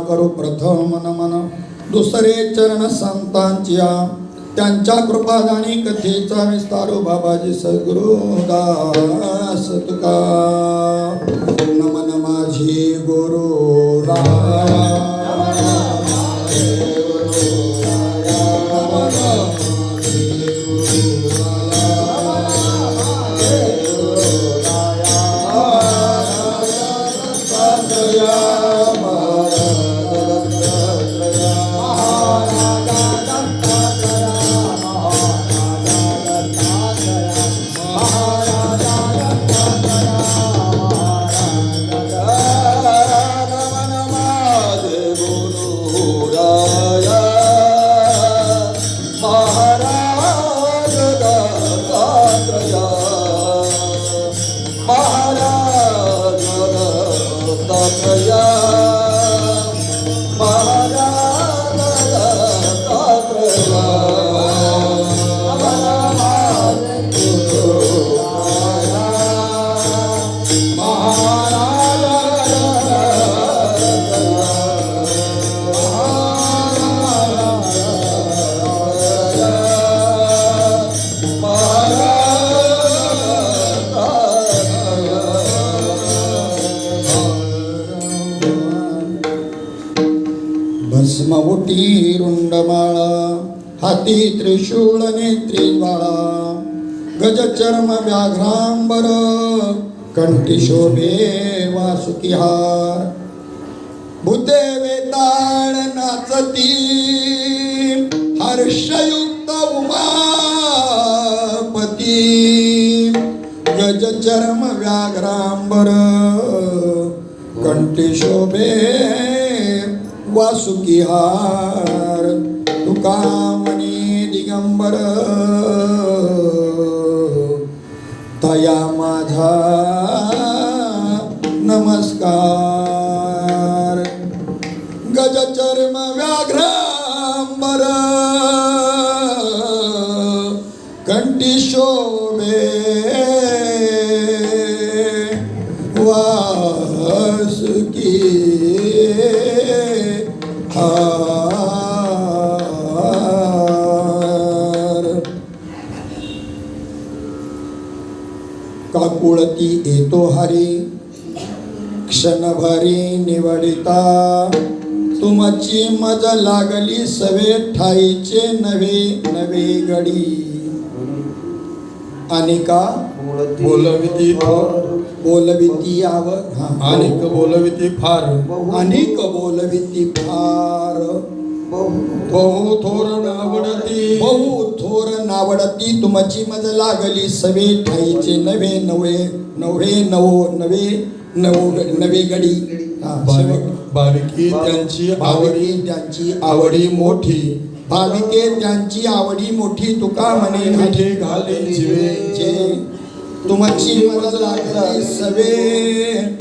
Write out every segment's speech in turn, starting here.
करू प्रथम नमन दुसरे चरण संतांच्या त्यांच्या कृपादानी कथेचा विस्तारो बाबाजी सद्गुरु दास तुका नमन माझी गुरु राया भस्मवटी रुंडमाळा हाती त्रिशूळ नेत्री ज्वाळा गजचर्म व्याघ्रांबर कंठी शोभे वासुकिहार भूते वेताळ नाचती हर्षयुक्त उमापती गजचर्म व्याघ्रांबर कंठी शोभे वासुकिहार तुकामणी दिगंबर तया माझा नमस्कार गजचर्म व्याघ्रांबर कंठी शोभे वासुकी काकुळती येतो हरी क्षणभरी निवडिता तुमची मज लागली सवे ठाईचे नवे नवे गडी अनिका बोलविती बोलविती आव अनेक बोलविती फार अनेक बोलविती फार बहु थोर नावडती बहु थोर नावडती तुमची मज लागली सवे ठाईचे नवे नवे नवे नवो नवे नवो नवे गडी भाविके त्यांची आवडी मोठी भाविके त्यांची आवडी मोठी तुका म्हणे मिठे घाले जीवे जे तुमची मज लागली सवे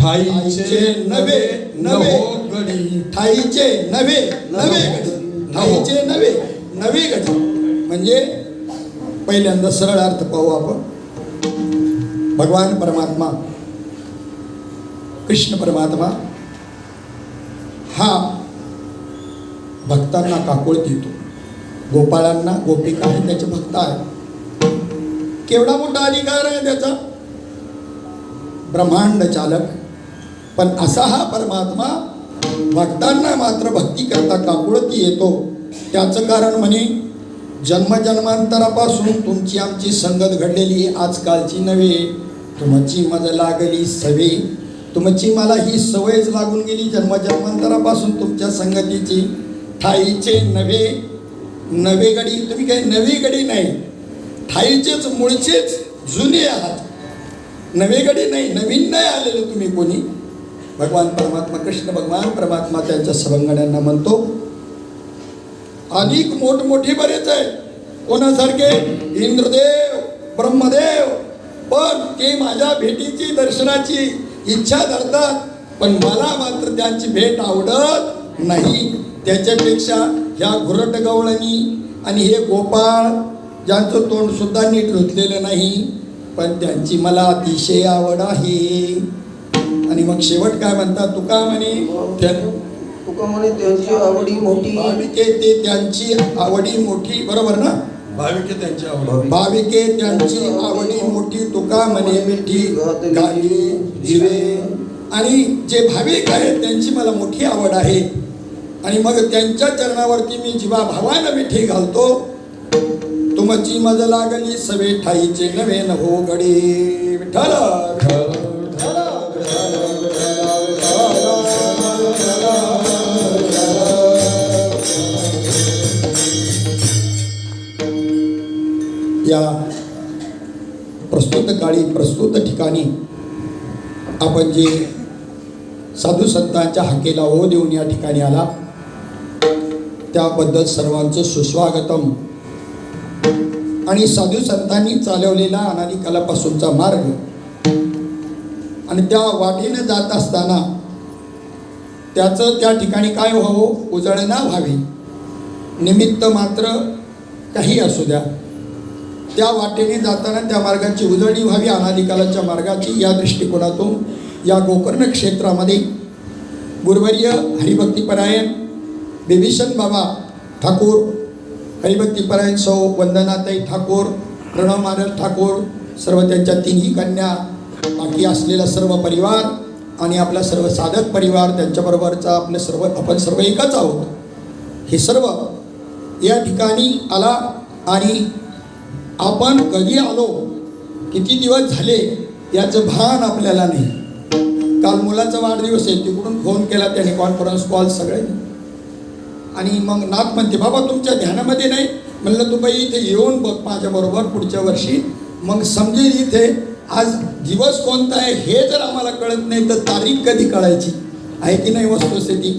ठाईचे नवे नवे गडी ठाईचे नवे नवे गडी ठाईचे नवे नवे गडी म्हणजे पहिल्यांदा सरळ अर्थ पाहू आपण भगवान परमात्मा कृष्ण परमात्मा हा भक्तांना काकुळ देतो, गोपाळांना गोपिका हे त्याचे भक्त आहे. केवढा मोठा अधिकार आहे त्याचा, ब्रह्मांड चालक. पण असा हा परमात्मा भक्तांना मात्र भक्ती करता काकुळती येतो. त्याचं कारण म्हणे जन्मजन्मांतरापासून तुमची आमची संगत घडलेली आजकालची नव्हे, तुमची मज लागली सवे. तुमची मला ही सवयच लागून गेली जन्मजन्मांतरापासून तुमच्या संगतीची. ठाईचे नवे नवे गडी, तुम्ही काही नवी गडी नाही, ठाईचेच मूळचेच जुने आहात. नवे गडी नाही, नवीन नाही आलेले तुम्ही कोणी. भगवान परमात्मा कृष्ण भगवान परमात्मा त्यांच्या सवंगड्यांना म्हणतो, अधिक मोठमोठे बरेच आहे कोणासारखे, इंद्रदेव ब्रह्मदेव, पण ते माझ्या भेटीची दर्शनाची इच्छा धरतात, पण मला मात्र त्यांची भेट आवडत नाही. त्याच्यापेक्षा ह्या घुरट गवळणी आणि हे गोपाळ ज्यांचं तोंड सुद्धा नीट धुतलेलं नाही, पण त्यांची मला अतिशय आवड आहे. आणि मग शेवट काय म्हणतात तुका म्हणे, तुका म्हणे त्यांची आवडी मोठी, भाविके ते त्यांची आवडी मोठी, बरोबर ना, भाविके त्यांची आवड, भाविके त्यांची आवडी मोठी, तुका म्हणे मिठी घाली जिवे. आणि जे भाविक आहेत त्यांची मला मोठी आवड आहे. आणि मग त्यांच्या चरणावरती मी जीवा भावानं मिठी घालतो. तुमची मज लागली सवे ठाईचे नवे नभो गडे. विठ्ठल या प्रस्तुत काळी प्रस्तुत ठिकाणी आपण जे साधू संतांच्या हाकेला हो देऊन या ठिकाणी आला, त्याबद्दल सर्वांचं सुस्वागतम. आणि साधू संतांनी चालवलेला अनादी कालापासूनचा मार्ग आणि त्या वाटेने जात असताना त्याचं त्या ठिकाणी काय व्हावं, उजळणा व्हावी. निमित्त मात्र काही असू द्या, त्या वाटेने जाताना त्या मार्गाची उजळणी व्हावी, अनादिकालाच्या मार्गाची. या दृष्टिकोनातून या गोकर्ण क्षेत्रामध्ये गुरुवर्य हरिभक्तीपरायण बिभीषण बाबा ठाकूर, हरिभक्तीपरायण सौ वंदनाताई ठाकूर, प्रणव महाराज ठाकूर, सर्व त्यांच्या तिन्ही कन्या, बाकी असलेला सर्व परिवार आणि आपला सर्व साधक परिवार, त्यांच्याबरोबरचा आपले सर्व, आपण सर्व एकच आहोत. हे सर्व या ठिकाणी आला. आणि आपण कधी आलो, किती दिवस झाले याचं भान आपल्याला नाही. काल मुलाचा वाढदिवस आहे, तिकडून फोन केला त्याने, कॉन्फरन्स कॉल सगळे. आणि मग नाथ म्हणते, बाबा तुमच्या ध्यानामध्ये नाही. म्हणलं तू बाई इथे येऊन बघ माझ्याबरोबर पुढच्या वर्षी, मग समजेल इथे आज दिवस कोणता आहे. हे जर आम्हाला कळत नाही तर तारीख कधी कळायची आहे की नाही. वस्तुस्थिती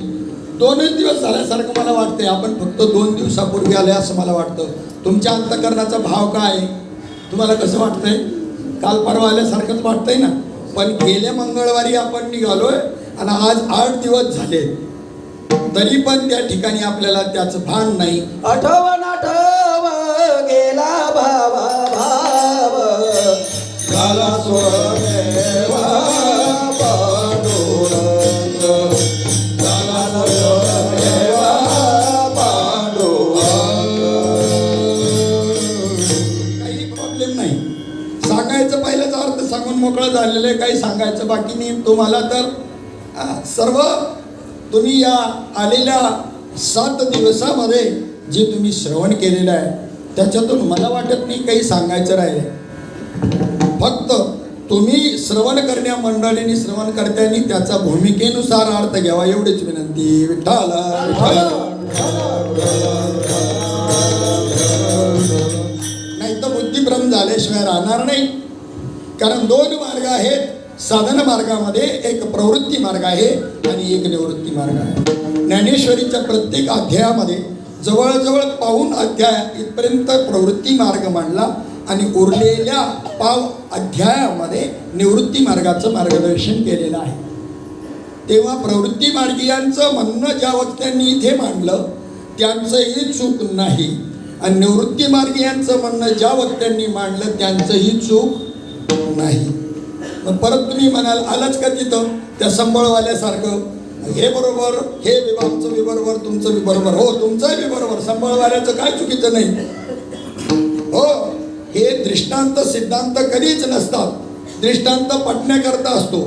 2च दिवस झाल्यासारखं मला वाटतंय. आपण फक्त 2 दिवसापूर्वी आले असं मला वाटतं. तुमच्या अंतःकरणाचा भाव काय, तुम्हाला कसं वाटतंय? काल परवा आल्यासारखंच वाटतंय ना. पण गेल्या मंगळवारी आपण निघालोय आणि आज 8 दिवस झाले, तरी पण त्या ठिकाणी आपल्याला त्याचं भान नाही. आठवण आठव गेला भावा भाव, झाला स्वदेवा पांडुरंग, झाला स्वदेवा पांडुरंग. काही प्रॉब्लेम नाही. सांगायचं पहिल्याचा अर्थ सांगून मोकळं झालेलं आहे, काही सांगायचं बाकी नाही. तुम्हाला तर सर्व तुम्ही या आलेल्या 7 दिवसामध्ये जे तुम्ही श्रवण केलेलं आहे त्याच्यातून मला वाटत नाही काही सांगायचं राहिलं. फक्त तुम्ही श्रवण करण्या मंडळींनी, श्रवण करत्यांनी त्याचा भूमिकेनुसार अर्थ घ्यावा, एवढीच विनंती. विठ्ठल नाही तर बुद्धिभ्रम झाल्याशिवाय राहणार नाही. कारण 2 मार्ग आहेत. साधन मार्गामध्ये एक प्रवृत्ती मार्ग आहे आणि एक निवृत्ती मार्ग आहे. ज्ञानेश्वरीच्या प्रत्येक अध्यायामध्ये जवळजवळ पाऊण अध्याय इथपर्यंत प्रवृत्ती मार्ग मांडला आणि उरलेल्या पाव अध्यायामध्ये निवृत्ती मार्गाचं मार्गदर्शन केलेलं आहे. तेव्हा प्रवृत्ती मार्गीयांचं म्हणणं ज्या वक्त्यांनी इथे मांडलं त्यांचंही चूक नाही, आणि निवृत्ती मार्गीयांचं म्हणणं ज्या वक्त्यांनी मांडलं त्यांचंही चूक नाही. मग परत तुम्ही म्हणाल आलाच का तिथं त्या संबळवाल्यासारखं, हे बरोबर, हे आमचं बी बरोबर, तुमचं बी बरोबर, हो तुमचं बी बरोबर, सांभाळवाल्याचं काय चुकीचं नाही. हो, हे दृष्टांत सिद्धांत कधीच नसतात. दृष्टांत पटण्याकरता असतो.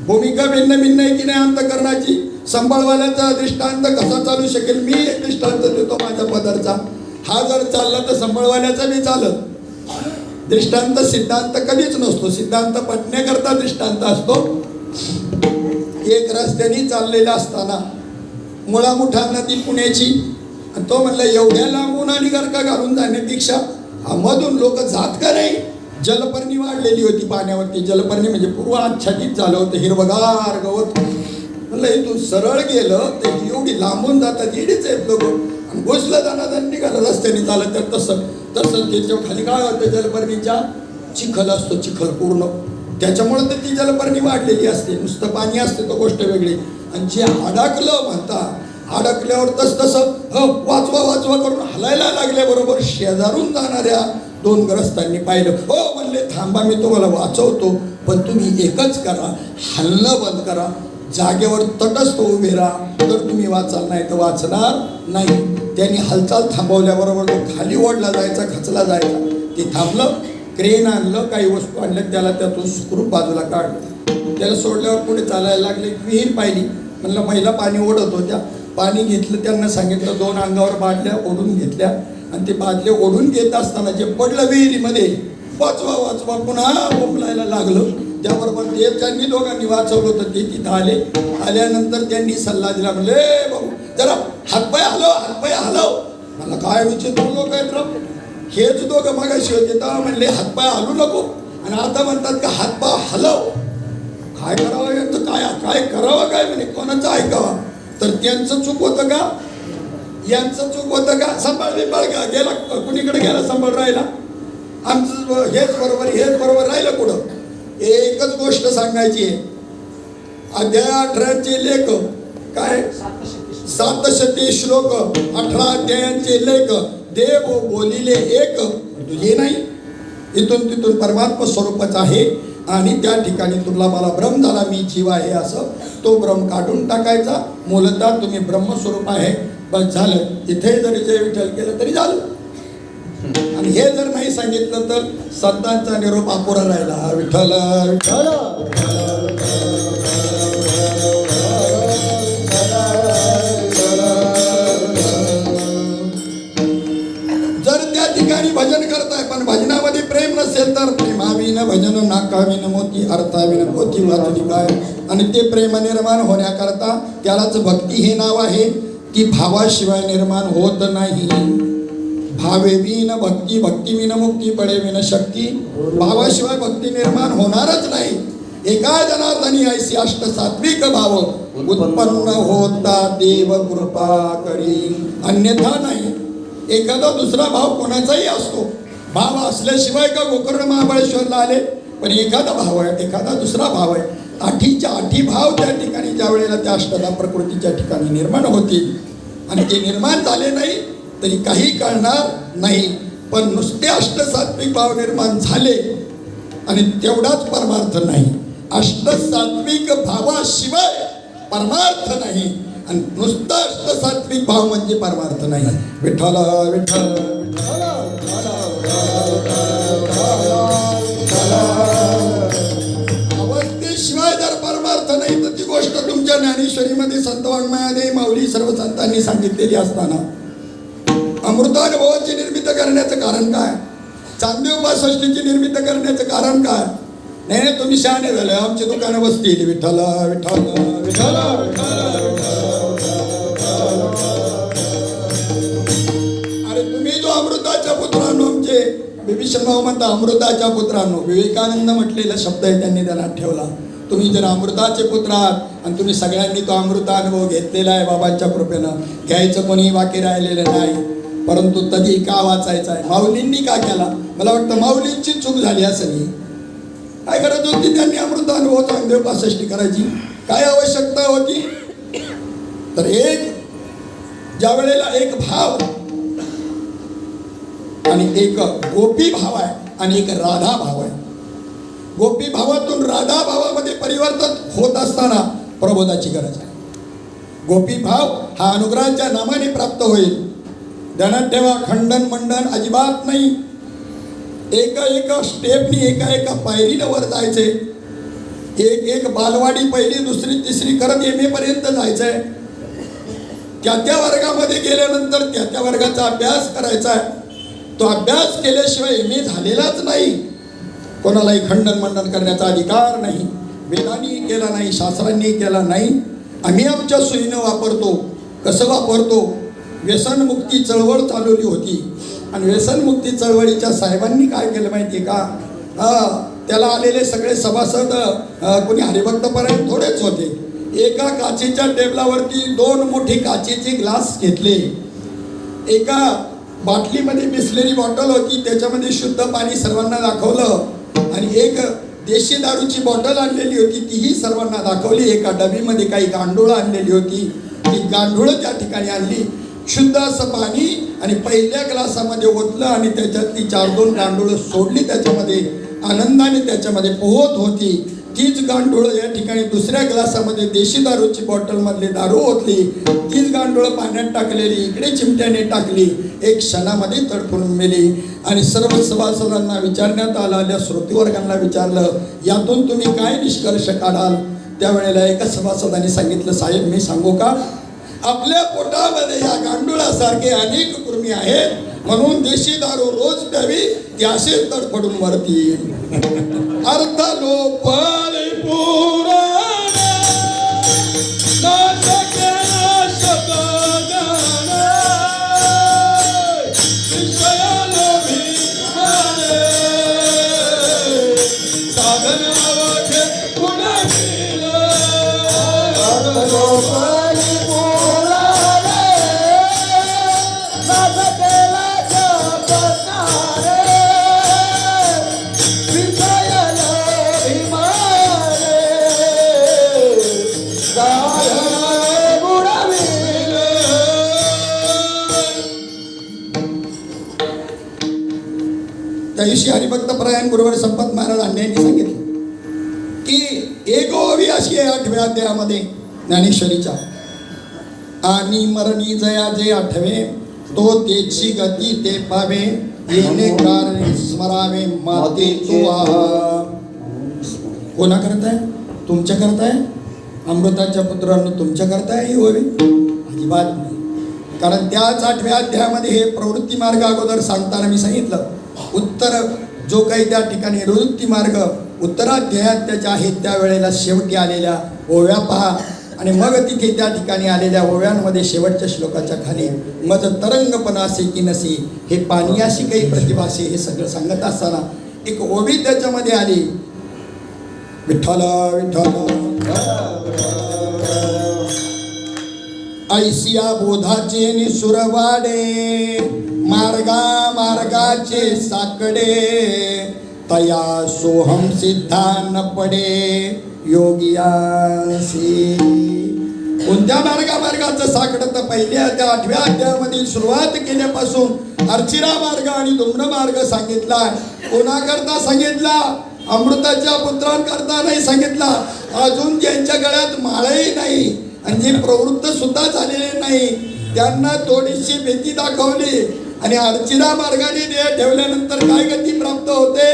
भूमिका भिन्न भिन्न आहे की नाही अंतःकरणाची. सांभाळवाल्याचा दृष्टांत कसा चालू शकेल? मी एक दृष्टांत देतो माझ्या पदरचा, हा जर चालला तर सांभाळवाल्याचा बी चालत. दृष्टांत सिद्धांत कधीच नसतो. सिद्धांत पटण्याकरता दृष्टांत असतो. एक रस्त्याने चाललेला असताना मुळामुठा नदी पुण्याची, आणि तो म्हणला एवढ्या लांबून आणि गरका घालून जाण्यापेक्षा मधून लोक जात का नाही. जलपर्णी वाढलेली होती पाण्यावरती. जलपर्णी म्हणजे पूर्व आच्छादित झालं होतं, हिरवगार गवत. म्हणलं इथून सरळ गेलं तर एवढी लांबून जातात, एडीच आहेत लोक. आणि घुसलं जाणार निघालं रस्त्याने चालत. तर तसं त्याच्या खाली काय होतं, जलपर्णीच्या चिखल असतो, चिखल पूर्ण. त्याच्यामुळे तर ती जलपर्णी वाढलेली असते. नुसतं पाणी असते तो गोष्ट वेगळी. आणि जे अडकलं म्हणता, अडकल्यावर तसं वाचवा वाचवा करून हलायला लागल्याबरोबर शेजारून जाणाऱ्या 2 ग्रस्तांनी पाहिलं. हो म्हणले, थांबा मी तुम्हाला वाचवतो, पण तुम्ही एकच करा, हलणं बंद करा, जागेवर तटस्थ उभे राहा, तर तुम्ही वाचाल, नाही तर वाचणार नाही. त्यांनी हालचाल थांबवल्याबरोबर तो खाली ओढला जायचा, खचला जायचा. ते थांबलं, क्रेन आणलं, काही वस्तू आणल्या, त्याला त्यातून सुखरूप बाजूला काढलं. त्याला सोडल्यावर पुढे चालायला लागले. विहीर पाहिली. म्हणलं महिला पाणी ओढत होत्या. पाणी घेतलं, त्यांना सांगितलं 2 अंगावर बादल्या ओढून घेतल्या. आणि ते बादले ओढून घेत असताना जे पडलं विहिरीमध्ये, वाचवा वाचवा पुन्हा बोंबलायला लागलं. त्याबरोबर ते ज्यांनी दोघांनी वाचवलं होतं ते तिथं आले. आल्यानंतर त्यांनी सल्ला दिला, म्हणले भाऊ जरा हातपाय हलव, हातपाय हलव. मला काय विचित्र लोक आहेत राव. हेच दोघं मागाशी होते तेव्हा म्हणले हातपाय हलू नको, आणि आता म्हणतात का हातपाय हलव. काय करावं यांचं, काय काय करावं, काय म्हणे कोणाचं ऐकावं. तर त्यांचं चूक होतं का, यांचं चूक होतं का? सांभाळ बिंबाळ गेला कुणीकडे गेला, सांभाळ राहिला. आमचं हेच बरोबर, हेच बरोबर राहिलं कुठं. एकच गोष्ट सांगायची आहे. अध्याय 18चे लेख काय, 700 श्लोक, 18 अध्यायांचे लेख. देव बोलिले एक, तुझे नाही. इथून तिथून परमात्मा स्वरूपच आहे. आणि त्या ठिकाणी तुला मला भ्रम झाला, मी जीव आहे असं, तो भ्रम काढून टाकायचा. मूलतः तुम्ही ब्रह्मस्वरूप आहे, बस झालं. इथे जरी जय विठ्ठल केलं तरी झालं. आणि हे जर नाही सांगितलं तर संतांचा निरोप अपुरा राहिला. विठ्ठल विठ्ठल. जर त्या ठिकाणी भजन करताय पण भजनामध्ये प्रेम नसेल तर प्रेमाविन भजन नाकाविन मोती, अर्थाविन पोथी वाचली काय. आणि ते प्रेम निर्माण होण्याकरता त्यालाच भक्ती हे नाव आहे. ती भावाशिवाय निर्माण होत नाही. भावे विन भक्ती, भक्ती विन मुक्ती, पडे विन शक्ती. भावाशिवाय भक्ती निर्माण होणारच नाही. एका जनार्दनी ऐसी अष्ट सात्विक भाव उत्पन्न होता देव कृपा करी, अन्यथा नाही. एखादा दुसरा भाव कोणाचाही असतो. भाव असल्याशिवाय का गोकर्ण महाबळेश्वरला आले, पण एखादा भाव आहे, एखादा दुसरा भाव आहे. 8च्या 8 भाव त्या ठिकाणी ज्या वेळेला त्या अष्टदा प्रकृतीच्या ठिकाणी निर्माण होतील. आणि ते निर्माण झाले नाही तरी काही कळणार नाही. पण नुसते अष्टसात्विक भाव निर्माण झाले आणि तेवढाच परमार्थ नाही. अष्टसात्विक भावाशिवाय परमार्थ नाही. आणि नुसतं अष्टसात्विक भाव म्हणजे परमार्थ नाही. विठ्ठल विठ्ठल अवस्थेशिवाय जर परमार्थ नाही तर ती गोष्ट तुमच्या ज्ञानेश्वरीमध्ये, संतवाङ्मयामध्ये माऊली सर्व संतांनी सांगितलेली असताना अमृतानुभवाची निर्मिती करण्याचं कारण काय? चांगदेव 65ची निर्मिती करण्याचं कारण काय? नाही तुम्ही शहाणे झाले, आमची दुकानं बसतील. विठ्ठल विठ्ठल विठ्ठल. अरे तुम्ही जो अमृताच्या पुत्रांनो, आमचे बिभीषण भाऊ म्हणता अमृताच्या पुत्रांनो. विवेकानंद म्हटलेला शब्द आहे त्यांनी त्यांना ठेवला. तुम्ही जर अमृताचे पुत्र आहात आणि तुम्ही सगळ्यांनी तो अमृतानुभव घेतलेला आहे बाबांच्या कृपेनं. घ्यायचं कोणी बाकी राहिलेलं नाही. परंतु तधी का वाचायचा आहे? माऊलींनी का केला? मला वाटतं माऊलींची चूक झाली असं नाही. काय गरज होती त्यांनी अमृतानुभव चांगदेव 65 करायची? काय आवश्यकता होती? तर एक ज्या वेळेला एक भाव आणि एक गोपी भाव आहे आणि एक राधा भाव आहे. गोपी भावातून राधा भावामध्ये परिवर्तन होत असताना प्रबोधाची गरज आहे. गोपीभाव हा अनुग्रहाच्या नामाने प्राप्त होईल. ध्यानात ठेवा, खंडन मंडन अजिबात नाही. एका एका स्टेपनी एका एका पायरीनं वर जायचे. एक एक बालवाडी पहिली दुसरी तिसरी करत MA पर्यंत जायचंय. त्या वर्गामध्ये गेल्यानंतर त्या वर्गाचा अभ्यास करायचा आहे. तो अभ्यास केल्याशिवाय MA झालेलाच नाही. कोणालाही खंडन मंडन करण्याचा अधिकार नाही. वेदांनी केला नाही, शास्त्रांनी केला नाही. आम्ही आमच्या सोयीनं वापरतो. कसं वापरतो? व्यसनमुक्ती चळवळ चालवली होती आणि व्यसनमुक्ती चळवळीच्या साहेबांनी काय केलं माहिती आहे का? त्याला आलेले सगळे सभासद कोणी हरिभक्तपरायण थोडेच होते. एका काचेच्या टेबलावरती 2 मोठे काचेचे ग्लास घेतले. एका बाटलीमध्ये बिसलेरी बॉटल होती, त्याच्यामध्ये शुद्ध पाणी सर्वांना दाखवलं आणि एक देशी दारूची बॉटल आणलेली होती, तीही सर्वांना दाखवली. एका डबीमध्ये काही गांडूळं आणलेली होती, ती गांडूळं त्या ठिकाणी आणली. शुद्ध असं पाणी आणि पहिल्या ग्लासामध्ये ओतलं आणि त्याच्यातली 4-2 गांडूळं सोडली. त्याच्यामध्ये आनंदाने त्याच्यामध्ये पोहत होती. तीच गांडूळं या ठिकाणी दुसऱ्या ग्लासामध्ये देशी दारूची बॉटलमधली दारू ओतली. तीच गांडूळं पाण्यात टाकलेली इकडे चिमट्याने टाकली. एक क्षणामध्ये तडफडून मेली. आणि सर्व सभासदांना विचारण्यात आलेल्या श्रोतीवर्गांना विचारलं, यातून तुम्ही काय निष्कर्ष काढाल? त्यावेळेला एका सभासदाने सांगितलं, साहेब मी सांगू का? आपल्या पोटामध्ये या गांडुळासारखे अनेक कृमी आहेत, म्हणून देशी दारू रोज प्यावी, ती असेच तडफडून वरती. अर्थ लोपले पुराण नाशक नाशक गाण विषय लोभी माने साधन अवघे पुन्हा केलं. अर्थ लोपले त्या दिवशी हरिभक्तपरायण गुरुवर संपत महाराज यांनी सांगितलं की एक ओवी अशी आहे 8व्या अध्यायामध्ये ज्ञानेश्वरीच्या, आणि मरणी जया जे आठवे तो तेची गती ते पावे, येणे कारणे स्मरावे माते तुआ. कोणा करताय? तुमच्या करताय? अमृताच्या पुत्रांनो तुमच्या करताय ही ओवी? अजिबात नाही. कारण त्याच 8व्या अध्यायामध्ये हे प्रवृत्ती मार्ग अगोदर सांगताना मी सांगितलं, उत्तर जो काही त्या ठिकाणी प्रवृत्ती मार्ग उत्तराध्यायात त्याच्या आहेत त्यावेळेला शेवटी आलेल्या ओव्या पहा आणि मग तिथे त्या ठिकाणी आलेल्या ओव्यांमध्ये शेवटच्या श्लोकाच्या खाली मज तरंगपणा असे की नसे हे पाणीयाशी काही प्रतिभासे हे सगळं सांगत असताना एक ओवी त्याच्यामध्ये आली, विठ्ठल विठ्ठल ऐसिया बोधाचे निसुरवाडे मार्गा मार्गाचे साकडे तया सोहम सिद्धा न पडे योगियासी. कोणत्या मार्गाचं साकडं? तर पहिल्या त्या 8व्या अध्यायामध्ये सुरुवात केल्यापासून अर्चिरा मार्ग आणि धुम्र मार्ग सांगितला. कोणाकरता सांगितला? अमृताच्या पुत्रांकरता नाही सांगितला. अजून ज्यांच्या गळ्यात माळही नाही आणि जे प्रवृत्त सुद्धा झालेले नाही त्यांना थोडीशी भीती दाखवली आणि अर्चिरा मार्गाने देह ठेवल्यानंतर काय गती प्राप्त होते?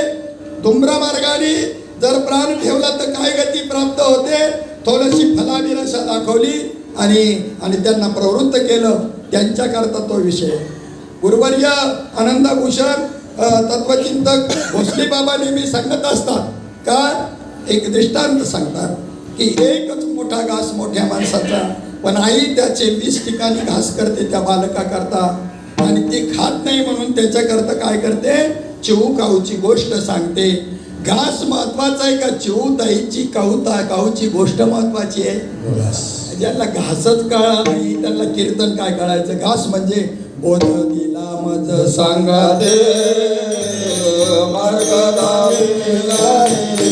धुम्र मार्गाने जर प्राण ठेवला तर काय गती प्राप्त होते? थोडीशी फलाभिलाषा दाखवली आणि त्यांना प्रवृत्त केलं. त्यांच्याकरता तो विषय. गुरुवर्य आनंदभूषण तत्वचिंतक भोसले बाबा नेहमी सांगत असतात का, एक दृष्टांत सांगतात की एकच मोठा घास मोठ्या माणसाचा, पण आई त्याचे 20 ठिकाणी घास करते त्या बालका करता आणि ते खात नाही म्हणून त्याच्याकरता काय करते? चिऊ काऊची गोष्ट सांगते. घास महत्वाचा आहे का चिऊ ताईची काऊची गोष्ट महत्वाची आहे? ज्यांना घासच कळला नाही त्यांना कीर्तन काय कळायचं? घास म्हणजे बोध दिला मज सांगा दे मार्ग दाविला रे.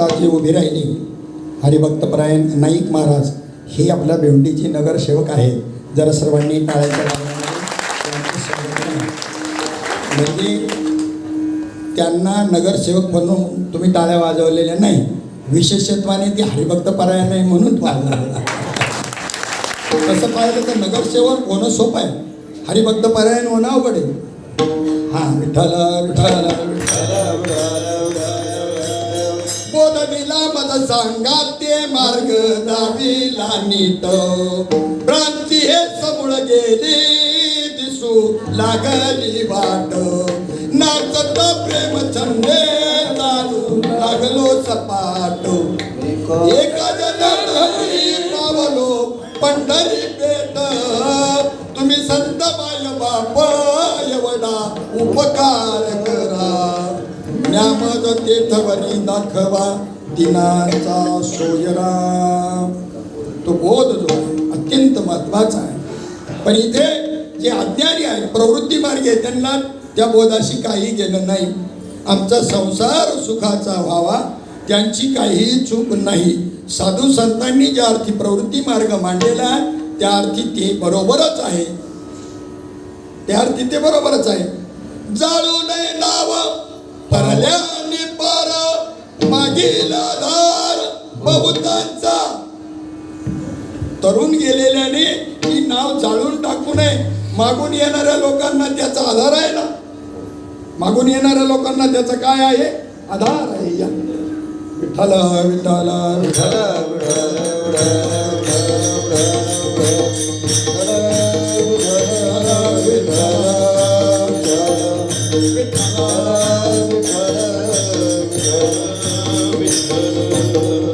आता जे उभे राहिले हरिभक्तपरायण नाईक महाराज हे आपल्या भेवंडीचे नगरसेवक आहेत. जरा सर्वांनी टाळ्याच्या गजरामध्ये त्यांचं स्वागत करा. म्हणजे त्यांना नगरसेवक म्हणून तुम्ही टाळ्या वाजवलेल्या नाही, विशेषत्वाने ते हरिभक्तपरायण नाही म्हणून वाजवले. तसं पाहिलं तर नगरसेवक होणं सोपं आहे, हरिभक्तपरायण होणं अवघड आहे. हा विठ्ठल विठ्ठल बोध दिला मज सांगा ते मार्ग दाविला नीट, भ्रांती हे समूळ गेली दिसू लागली वाट, नाचत प्रेम छंदे चालू लागलो सपाट, एका जनार्दनी पावलो पंढरी पेट, तुम्ही संत माय बाप एवढा उपकार करा, न्यामद तीर्थवरी दाखवा दिनाचा सोयरा. तो बोध जो आहे अत्यंत महत्वाचा आहे. पण इथे जे अज्ञानी आहे प्रवृत्ती मार्गी आहे त्यांना त्या बोधाशी काही गेलं नाही. आमचा संसार सुखाचा व्हावा त्यांची काहीही चूक नाही. साधू संतांनी ज्या अर्थी प्रवृत्ती मार्ग मांडलेला आहे त्या अर्थी ते बरोबरच आहे, त्या अर्थी ते बरोबरच आहे. जाळू नये नाव परल्याने पार मागील आधार बहुतांचा, तरुण गेलेल्याने ही नाव जाळून टाकू नये. मागून येणाऱ्या लोकांना त्याचा आधार आहे ना, मागून येणाऱ्या लोकांना त्याचा काय आहे, आधार आहे. या विठ्ठल विठ्ठल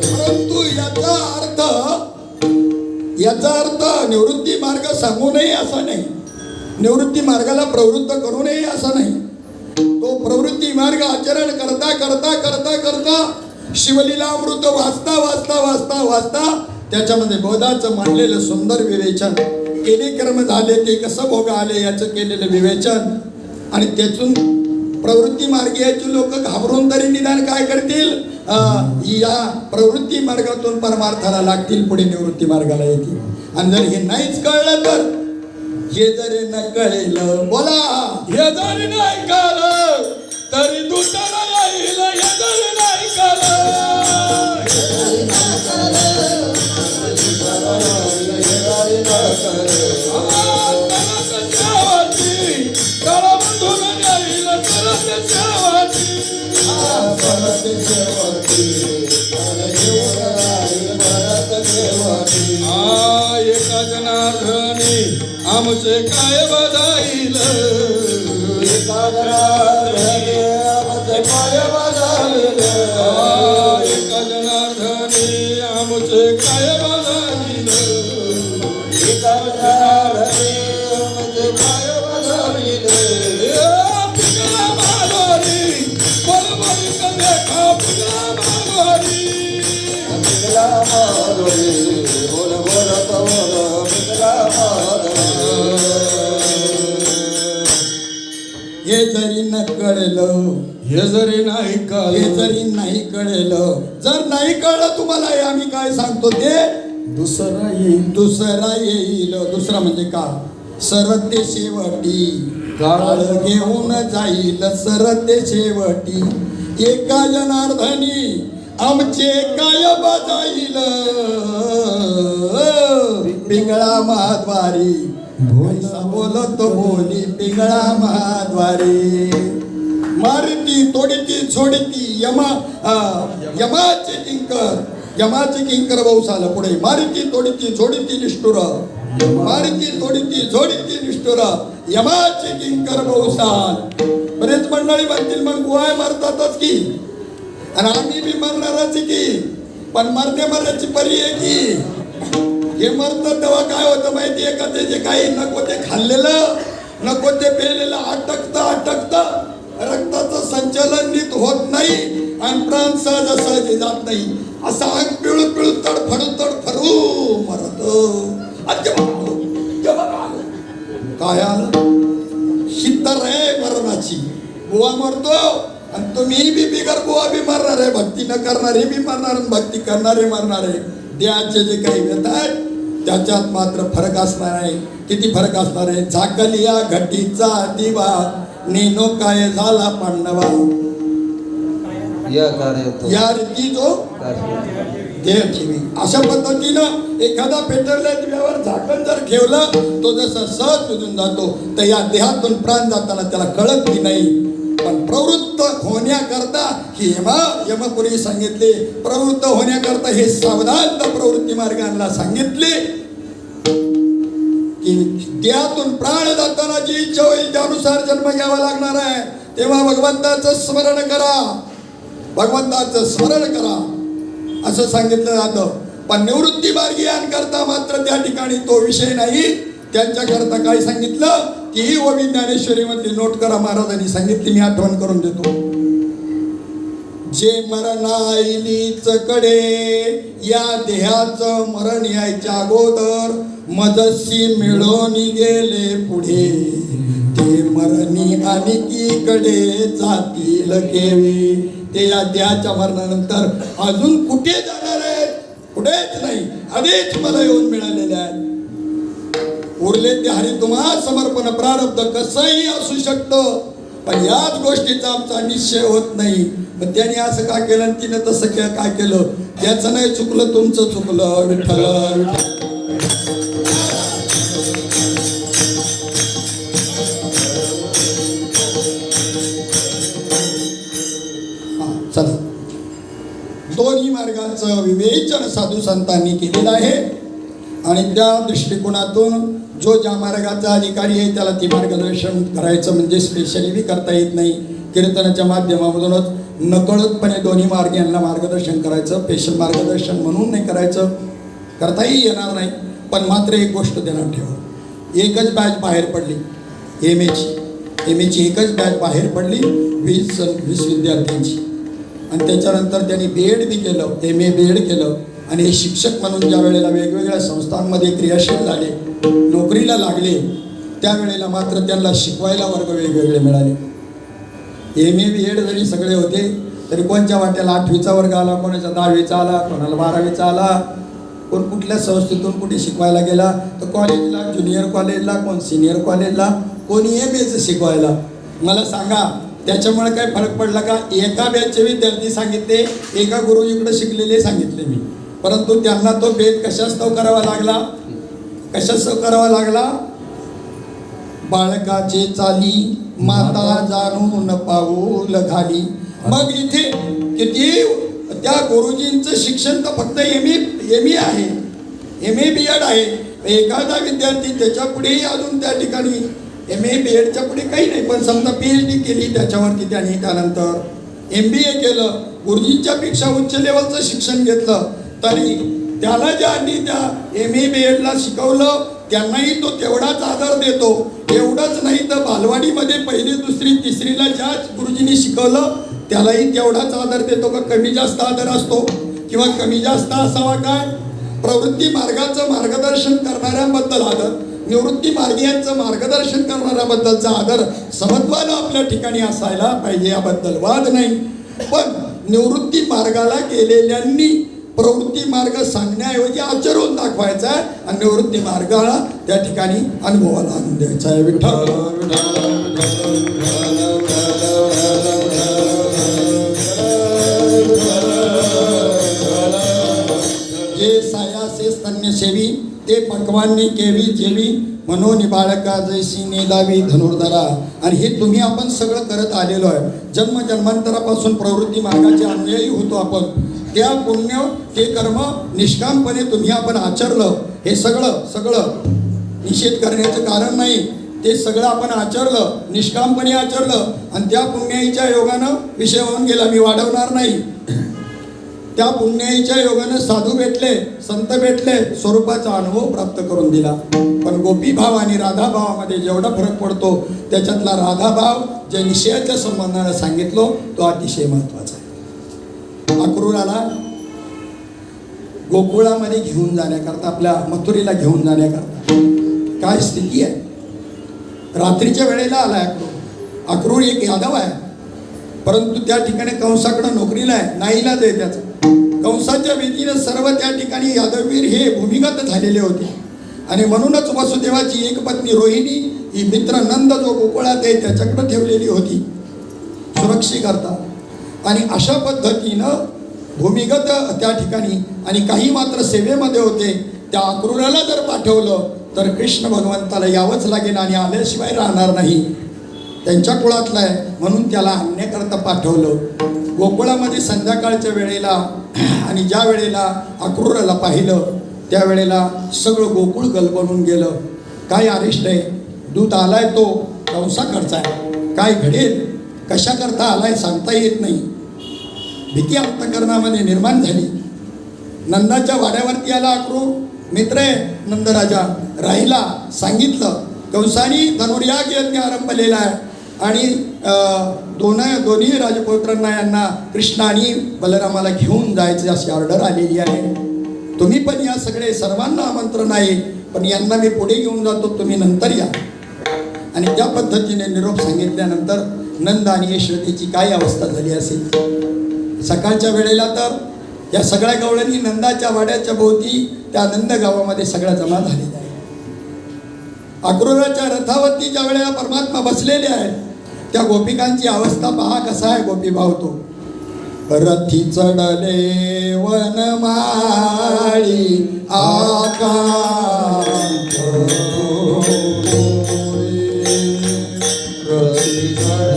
परंतु याचा अर्थ निवृत्ती मार्ग सांगू नये असा नाही, निवृत्ती मार्गाला प्रवृत्त करू नये असा नाही. तो प्रवृत्ती मार्ग आचरण करता करता करता करता शिवलीला अमृत वाचता वाचता वाचता वाचता त्याच्यामध्ये बोधाचं मांडलेलं सुंदर विवेचन, केले कर्म झाले ते कसं भोग आले याचं केलेलं विवेचन, आणि त्यातून प्रवृत्ती मार्गी याची लोक घाबरून तरी निदान काय करतील, या प्रवृत्ती मार्गातून परमार्थाला लागतील, पुढे निवृत्ती मार्गाला येतील. आणि जर हे नाहीच कळलं तर हे जरी न कळलं बोला, हे जरी नाही कळलं तरी दुसरा येईल, हे जरी नाही कळलं एका जनार्दनी आमचे काय बजाईल, एका जनार्दनी आमचे काय बजाईल, एका जनार्दनी आमचे काय बजाईल, एका जनार्दनी आमचे काय बजाईल. पिकला माधोरी बोलबोली देखा, पिकला माधोरी, पिकला माधोरी बोल बोल पवन, पिकला हे जरी न कळलं, हे जरी नाही हे कळलं, जरी नाही कळलं, जर नाही कळलं तुम्हाला हे आम्ही काय सांगतो ते दुसरा येईल, दुसरा येईल. दुसरा म्हणजे का, सरते शेवटी काळ घेऊन जाईल, सरते शेवटी एका जनार्दनी आमचे काय बजाईल, पिंगळा महाद्वारी भोईसा बोलतो बोली, पिंगळा महाद्वारी मारती तोडती छोडती यमाचे किंकर, यमाचे किंकर भाऊस आलं पुढे, मारती तोडती छोडती निष्ठुर, मारती तोडती झोडती निष्ठुर यमाचे किंकर भाऊसाल. बरेच मंडळी म्हणतील मग गुहाय मारतातच की, आणि आम्ही बी मरणारच की, पण मरण्याची परी आहे की. हे मरतं तेव्हा काय होतं माहिती आहे का, ते जे काही नको ते खाल्लेलं नको ते पेलेलं अटकतं अटकतं, रक्ताचं संचलन नीट होत नाही आणि प्राण सहजासहजी जात नाही, असं अंग पिळू पिळू तडफडू तडफडू मरत. काय आलं ही तर आहे मरणाची. बुवा मरतो आणि तुम्ही बी बिगर बुवा बी मरणार आहे, भक्ती न करणारे बी मरणार आणि भक्ती करणारे मरणार आहे. देहाचे जे काही व्यथ आहेत त्याच्यात मात्र फरक असणार आहे. किती फरक असणार आहे? झाकलिया घटीचा दिवा नेनो काय झाला पांडवा, या कार्य या रीती जो देह ठेवी. अशा पद्धतीनं एखादा पेटरल्या दिव्यावर झाकण जर ठेवलं तो जसं सहज विझून जातो, तर या देहातून प्राण जाताना त्याला कळत की नाही. पण प्रवृत्त होण्याकरता ही यमपुरी सांगितले, प्रवृत्त होण्याकरता हे सावधान प्रवृत्ती मार्गांना सांगितले की देहातून प्राण जाताना जी इच्छा होईल त्यानुसार जन्म घ्यावा लागणार आहे. तेव्हा भगवंताचं स्मरण करा, भगवंताचं स्मरण करा असं सांगितलं जातं. पण निवृत्ती मार्गीयांकरता मात्र त्या ठिकाणी तो विषय नाही. त्यांच्याकरता काय सांगितलं की ही ओवी ज्ञानेश्वरीमध्ये नोट करा, महाराजांनी सांगितली, मी आठवण करून देतो. जे मरणाईलीच कडे या देहाचं मरण यायच्या अगोदर मजसी मिळून गेले पुढे, ते मरणी आणखीकडे जातील केवी. ते या देहाच्या मरणानंतर अजून कुठे जाणार आहेत? कुठेच नाही, आधीच मला येऊन मिळालेले आहेत. उरले ते हरी तुम्हा समर्पण. प्रारब्ध कसंही असू शकतं, पण याच गोष्टीचा आमचा निश्चय होत नाही. पण त्याने असं का केलं आणि तिनं तसं काय केलं, त्याचं नाही चुकलं, तुमचं चुकलं. विठ्ठल विठ्ठल. चला, दोन्ही मार्गाचं विवेचन साधू संतांनी केलेलं आहे आणि त्या दृष्टिकोनातून जो ज्या मार्गाचा अधिकारी आहे त्याला ती मार्गदर्शन करायचं म्हणजे स्पेशली बी करता येत नाही. कीर्तनाच्या माध्यमामधूनच नकळतपणे दोन्ही मार्ग यांना मार्गदर्शन करायचं, स्पेशल मार्गदर्शन म्हणून नाही करायचं, करताही येणार नाही. पण मात्र एक गोष्ट ध्यानात ठेवा, एकच बॅच बाहेर पडली एम एची एकच बॅच बाहेर पडली 20 विद्यार्थ्यांची. आणि त्याच्यानंतर त्यांनी BEd बी केलं, MA BEd केलं. आणि हे शिक्षक म्हणून ज्या वेळेला वेगवेगळ्या संस्थांमध्ये क्रियाशील झाले, नोकरीला लागले, त्यावेळेला मात्र त्यांना शिकवायला वर्ग वेगवेगळे मिळाले. MA BEd जरी सगळे होते तरी कोणत्या वाट्याला 8वीचा वर्ग आला, कोणाचा 10वीचा आला, कोणाला 12वीचा आला, कोण कुठल्या संस्थेतून कुठे शिकवायला गेला, तर कॉलेजला, ज्युनियर कॉलेजला, कोण सिनियर कॉलेजला, कोणी MAचं शिकवायला. मला सांगा त्याच्यामुळे काय फरक पडला का? एका बॅचचे विद्यार्थी सांगितले, एका गुरुजीकडे शिकलेले सांगितले मी, परंतु त्यांना तो भेद कशास्तव करावा लागला, कशास्तव करावा लागला? बाळकाचे चाली माता जाणून पाऊल घाली. मग इथे किती त्या गुरुजींचं शिक्षण तर फक्त MA आहे, MA BEd आहे. एखादा विद्यार्थी त्याच्या पुढेही अजून त्या ठिकाणी MA BEdच्या पुढे काही नाही, पण समजा PhD केली त्याच्यावरती त्याने, त्यानंतर MBA केलं, गुरुजींच्या पेक्षा उच्च लेवलचं शिक्षण घेतलं, तरी त्याला ज्यांनी त्या MA BEdला शिकवलं त्यांनाही तो तेवढाच आदर देतो. एवढंच नाही तर बालवाडीमध्ये 1ली, 2री, 3रीला ज्या गुरुजींनी शिकवलं त्यालाही तेवढाच आदर देतो का कमी जास्त आदर असतो? किंवा कमी जास्त असावा काय? प्रवृत्ती मार्गाचं मार्गदर्शन करणाऱ्यांबद्दल आदर, निवृत्ती मार्गीयांचं मार्गदर्शन करणाऱ्याबद्दलचा आदर समत्वानं आपल्या ठिकाणी असायला पाहिजे, याबद्दल वाद नाही. पण निवृत्ती मार्गाला गेलेल्यांनी प्रवृत्ती मार्ग सांगण्याऐवजी आचरून दाखवायचा आहे आणि निवृत्ती मार्गाला त्या ठिकाणी अनुभवाला आणून द्यायचा आहे. विठ्ठल जे सायासे स्तन्यसेवी ते पक्वांनी केवी जेवी म्हणून बाळका जैसी नेदावी धनुर्धरा. आणि हे तुम्ही आपण सगळं करत आलेलो आहे. जन्म जन्मांतरापासून प्रवृत्ती मार्गाचे अनुयायी होतो आपण. त्या पुण्य ते कर्म निष्कामपणे तुम्ही आपण आचरलं, हे सगळं निषेध करण्याचं कारण नाही, ते सगळं आपण आचरलं, निष्कामपणे आचरलं आणि त्या पुण्याईच्या योगानं विषय होऊन गेला. मी वाढवणार नाही. त्या पुण्याईच्या योगानं साधू भेटले, संत भेटले, स्वरूपाचा अनुभव प्राप्त करून दिला. पण गोपी भाव आणि राधा भावामध्ये जेवढा फरक पडतो त्याच्यातला राधा भाव जे निश्चयाच्या संबंधाने सांगितलो तो अतिशय महत्त्वाचा आहे. अक्रूराला गोकुळामध्ये घेऊन जाण्याकरता, आपल्या मथुरीला घेऊन जाण्याकरता काय स्थिती आहे? रात्रीच्या वेळेला आला अक्रूर. अक्रूर एक यादव आहे, परंतु त्या ठिकाणी कंसाकडे नोकरीला आहे, नाईलाज आहे त्याचा. कंसाच्या भीतीनं सर्व त्या ठिकाणी यादववीर हे भूमिगत झालेले होते. आणि म्हणूनच वसुदेवाची एक पत्नी रोहिणी ही मित्र नंद जो गोकुळात आहे त्याच्याकडे ठेवलेली होती सुरक्षेकरता. आणि अशा पद्धतीनं भूमिगत त्या ठिकाणी आणि काही मात्र सेवेमध्ये होते. त्या अक्रूराला जर पाठवलं तर कृष्ण भगवंताला यावंच लागेल आणि आल्याशिवाय राहणार नाही. त्यांच्या कुळातला आहे म्हणून त्याला आणण्याकरता पाठवलं. गोकुळामध्ये संध्याकाळच्या वेळेला आणि ज्या वेळेला अक्रूराला पाहिलं त्यावेळेला सगळं गोकुळ गलबलून गेलं. काय अरिष्ट आहे, दूत आलाय तो कंसाकडचा आहे, काय घडेल कशा करता आलाय सांगता येत नाही. भीती अंतकरणामध्ये निर्माण झाली. नंदाच्या वाड्यावरती आला अक्रूर, मित्र आहे नंदराजा, राहिला. सांगितलं कंसानी धनुर्याग यज्ञ आरंभलेला आहे आणि दोन्ही राजपुत्रांना यांना कृष्ण आणि बलरामाला घेऊन जायचे अशी ऑर्डर आलेली आहे. तुम्ही पण या सगळे सर्वांना आमंत्रण आहे, पण यांना मी पुढे घेऊन जातो, तुम्ही नंतर या. आणि त्या पद्धतीने निरोप सांगितल्यानंतर नंद आणि यशोदेची काय अवस्था झाली असेल. सकाळच्या वेळेला तर या सगळ्या गवळणी नंदाच्या वाड्याच्या भोवती त्या नंद गावामध्ये सगळ्या जमा झालेल्या आहेत. अक्रूराच्या रथावरती ज्या वेळेला परमात्मा बसलेले आहेत त्या गोपिकांची अवस्था पहा कसा आहे. गोपी भाव तो रथी चढले वनमाळी आकांत रथी चढले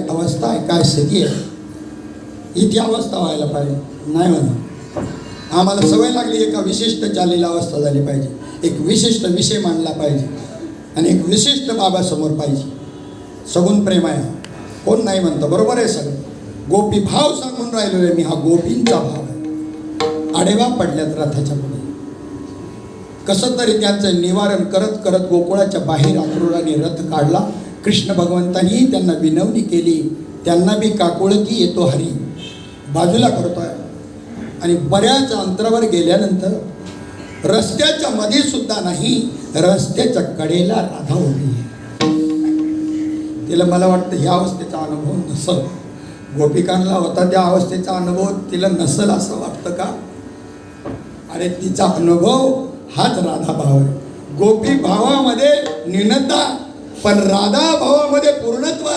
अवस्था आहे, काय स्थिती आहे. इथे अवस्था व्हायला पाहिजे नाही म्हणा. आम्हाला सवय लागली एका विशिष्ट चालीला अवस्था झाली पाहिजे, एक विशिष्ट विषय मांडला पाहिजे आणि एक विशिष्ट बाबासमोर पाहिजे. सगुण प्रेम आहे कोण नाही म्हणतं, बरोबर आहे सगळं. गोपी भाव सांगून राहिलो आहे मी, हा गोपींचा भाव आहे. आडेवा पडल्यात रथाच्या पुढे. कसं तरी त्यांचं निवारण करत करत गोकुळाच्या बाहेर अक्रूराने रथ काढला. कृष्ण भगवंतांनी त्यांना विनवणी केली, त्यांना बी काकुळकी येतो हरी बाजूला करतोय. आणि बऱ्याच अंतरावर गेल्यानंतर रस्त्याच्या मध्ये सुद्धा नाही, रस्त्याच्या कडेला राधा उभी आहे. तिला मला वाटतं ह्या अवस्थेचा अनुभव नसल, गोपिकांना होता त्या अवस्थेचा अनुभव तिला नसल असं वाटतं का. अरे तिचा अनुभव हाच राधा भाव आहे. गोपी भावामध्ये न्यूनता, पण राधा भावामध्ये पूर्णत्व.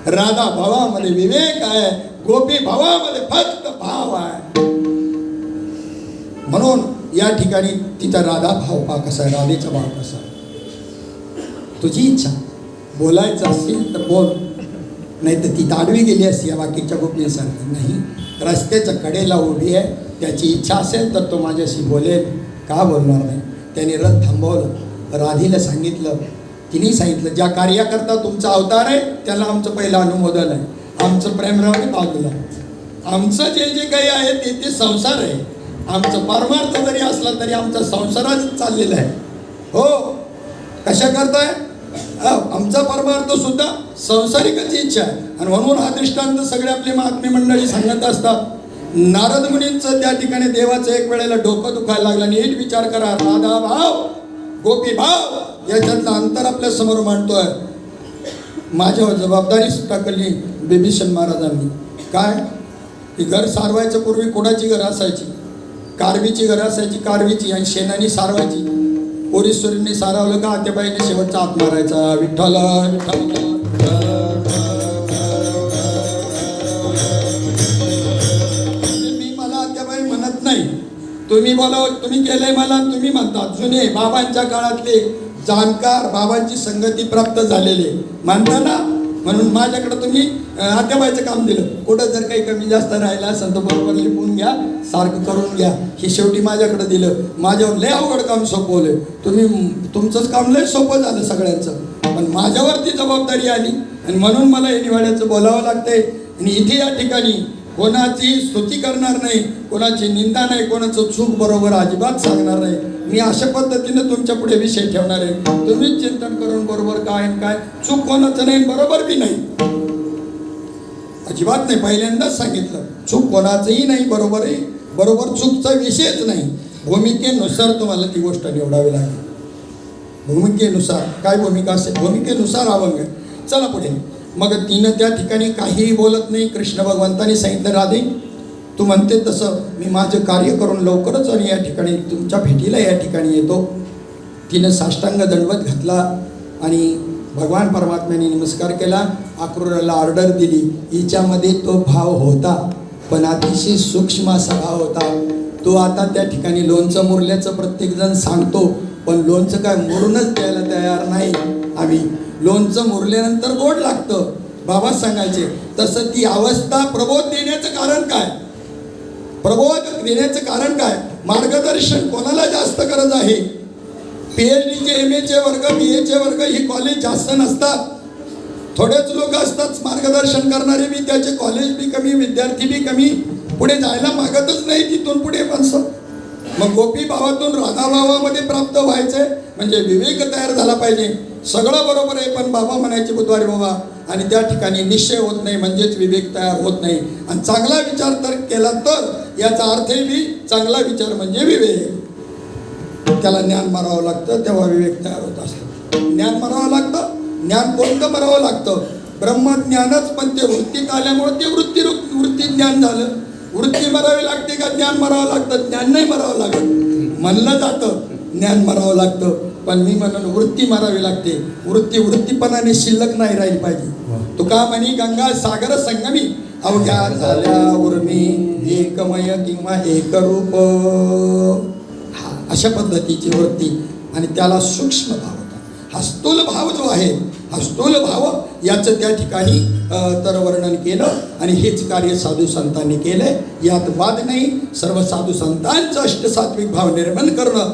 राधा भावामध्ये विवेक आहे, गोपी भावामध्ये फक्त भाव आहे. म्हणून या ठिकाणी तिचा राधा भाव पहा कसा आहे, राधेचा भाव कसा आहे. तुझी इच्छा बोलायचं असेल तर बोल, नाही तर ती ताडवी गेली असती या बाकीच्या गोपींसारखी. नाही, रस्त्याच्या कडेला उभी आहे, त्याची इच्छा असेल तर तो माझ्याशी बोलेल, का बोलणार नाही. त्याने रथ थांबवलं, राधीला सांगितलं तिने सांगितलं ज्या कार्याकरता तुमचा अवतार आहे त्याला आमचं पहिलं अनुमोदन आहे. आमचं प्रेमराव बाजूला, आमचं जे जे काही आहे ते संसार आहे. आमचं परमार्थ जरी असला तरी आमचा संसाराच चाललेला आहे. हो, कशा करताय? आमचा परमार्थ सुद्धा संसारिकच इच्छा आहे. आणि म्हणून हा दृष्टांत सगळे आपले महात्मे मंडळी सांगत असतात. नारद मुनींचं त्या ठिकाणी देवाचं एक वेळेला डोकं दुखायला लागलं. नीट विचार करा, राधा भाव गोपी भाव याच्यातलं अंतर आपल्या समोर मांडतोय. माझ्यावर जबाबदारी टाकली बिभीषण महाराजांनी. काय की घर सारवायचं पूर्वी कोणाची घर असायची? कारवीची घर असायची, कारवीची. आणि शेणाने सारवायची. पोरीश्वरीने सारावलं का आत्याबाईने शेवटचा हात मारायचा, विठ्ठल विठ्ठल. मी मला आत्याबाई म्हणत नाही, तुम्ही बोला, तुम्ही केलंय मला तुम्ही म्हणता. जुने बाबांच्या काळातले जाणकार, बाबांची संगती प्राप्त झालेले मानता ना, म्हणून माझ्याकडे तुम्ही आत्याबाईचं काम दिलं. कुठं जर काही कमी जास्त राहिला असेल तर बरोबर लिहून घ्या, सारखं करून घ्या. हे शेवटी माझ्याकडे दिलं. माझ्यावर लय अवघड काम सोपवलं. तुमचंच काम लय सोपं झालं सगळ्यांचं, पण माझ्यावरती जबाबदारी आली आणि म्हणून मला हे निवाड्याचं बोलावं लागतंय. आणि इथे या ठिकाणी कोणाची स्तुती करणार नाही, कोणाची निंदा नाही, कोणाचं चूक बरोबर अजिबात सांगणार नाही. मी अशा पद्धतीनं तुमच्या पुढे विषय ठेवणार आहे. तुम्हीच चिंतन करून बरोबर काय काय चूक कोणाचं नाही, बरोबर बी नाही, अजिबात नाही. पहिल्यांदाच सांगितलं, चूक कोणाचंही नाही, बरोबर आहे. बरोबर चूकचा विषयच नाही. भूमिकेनुसार तुम्हाला ती गोष्ट निवडावी लागेल. भूमिकेनुसार काय भूमिका असेल, भूमिकेनुसार अभंग. चला पुढे. मग तिनं त्या ठिकाणी काहीही बोलत नाही. कृष्ण भगवंतानी सांगितलं, राधे तू म्हणते तसं मी माझं कार्य करून लवकरच आणि या ठिकाणी तुमच्या भेटीला या ठिकाणी येतो. तिनं साष्टांग दंडवत घातला आणि भगवान परमात्म्याने नमस्कार केला. अक्रूराला ऑर्डर दिली. हिच्यामध्ये तो भाव होता, पण अतिशय सूक्ष्म असा भाव होता. तो आता त्या ठिकाणी लोणचं मुरल्याचं प्रत्येकजण सांगतो, पण लोणचं काय मुरूनच द्यायला तयार नाही. आम्ही लोणचं मुरल्यानंतर गोड लागतं, बाबा सांगायचे. तसं ती अवस्था प्रबोध देण्याचं कारण काय? प्रबोध देण्याचं कारण काय? मार्गदर्शन कोणाला जास्त गरज आहे? PhDचे MAचे वर्ग, BAचे वर्ग ही कॉलेज जास्त नसतात. थोडेच लोक असतात मार्गदर्शन करणारे बी. त्याचे कॉलेज बी कमी, विद्यार्थी बी कमी, पुढे जायला मागतच नाही तिथून पुढे माणसं. मग गोपी भावातून राधा भावामध्ये प्राप्त व्हायचंय म्हणजे विवेक तयार झाला पाहिजे. सगळं बरोबर आहे, पण बाबा म्हणायचे बुधवारी बाबा, आणि त्या ठिकाणी निश्चय होत नाही म्हणजेच विवेक तयार होत नाही. आणि चांगला विचार तर केला तर याचा अर्थही बी चांगला विचार म्हणजे विवेक. त्याला ज्ञान मारावं लागतं तेव्हा विवेक तयार होत असतं. ज्ञान मारावं लागतं. ज्ञान कोणतं मारावं लागतं? ब्रह्मज्ञानच, पण ते वृत्तीत आल्यामुळे ते वृत्ती ज्ञान झालं. वृत्ती मारावी लागते का ज्ञान मारावं लागतं? ज्ञान नाही मारावं लागत. म्हणलं जातं ज्ञान मारावं लागतं, पण मी म्हणून वृत्ती मारावी लागते. वृत्तीपणाने शिल्लक नाही राहिली पाहिजे. तुका म्हणी गंगा सागर संगमी अवघ्या झाल्या उर्मी एकमय किंवा एकरूप. अशा पद्धतीची वृत्ती, आणि त्याला सूक्ष्म भाव होता. हा स्थूल भाव जो आहे, हा स्थूल भाव याचं त्या ठिकाणी तर वर्णन केलं. आणि हेच कार्य साधू संतांनी केलंय, यात वाद नाही. सर्व साधू संतांचं अष्टसात्विक भाव निर्माण करणं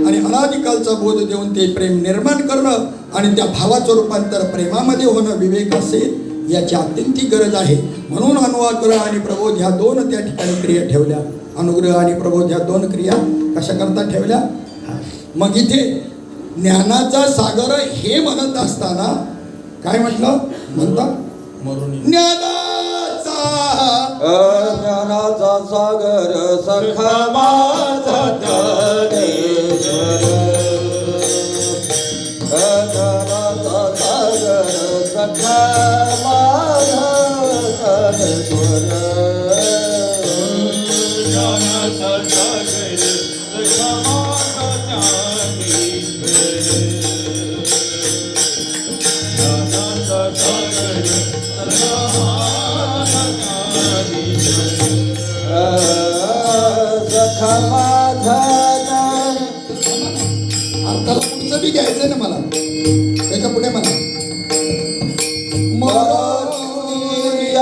आणि अनादिकालचा बोध देऊन ते प्रेम निर्माण करणं आणि त्या भावाचं रूपांतर प्रेमामध्ये होणं विवेक असेल, याची अत्यंत गरज आहे. म्हणून अनुग्रह आणि प्रबोध ह्या दोन त्या ठिकाणी क्रिया ठेवल्या. अनुग्रह आणि प्रबोध ह्या दोन क्रिया कशा करता ठेवल्या? मग इथे ज्ञानाचा सागर हे म्हणत असताना काय म्हटलं? म्हणतात ज्ञानाचा सागर सखा माझा ज्ञानेश्वर. ज्ञानाचा सागर सखा माझा ज्ञानेश्वर. ज्ञानाचा सागर सखा माझा ज्ञानेश्वर. ज्ञानाचा सागर सखा माझा ज्ञानेश्वर. सखा माझा अर्थाला पुढचं बी घ्यायचंय ना मला. त्याच्या पुढे मला मयूरी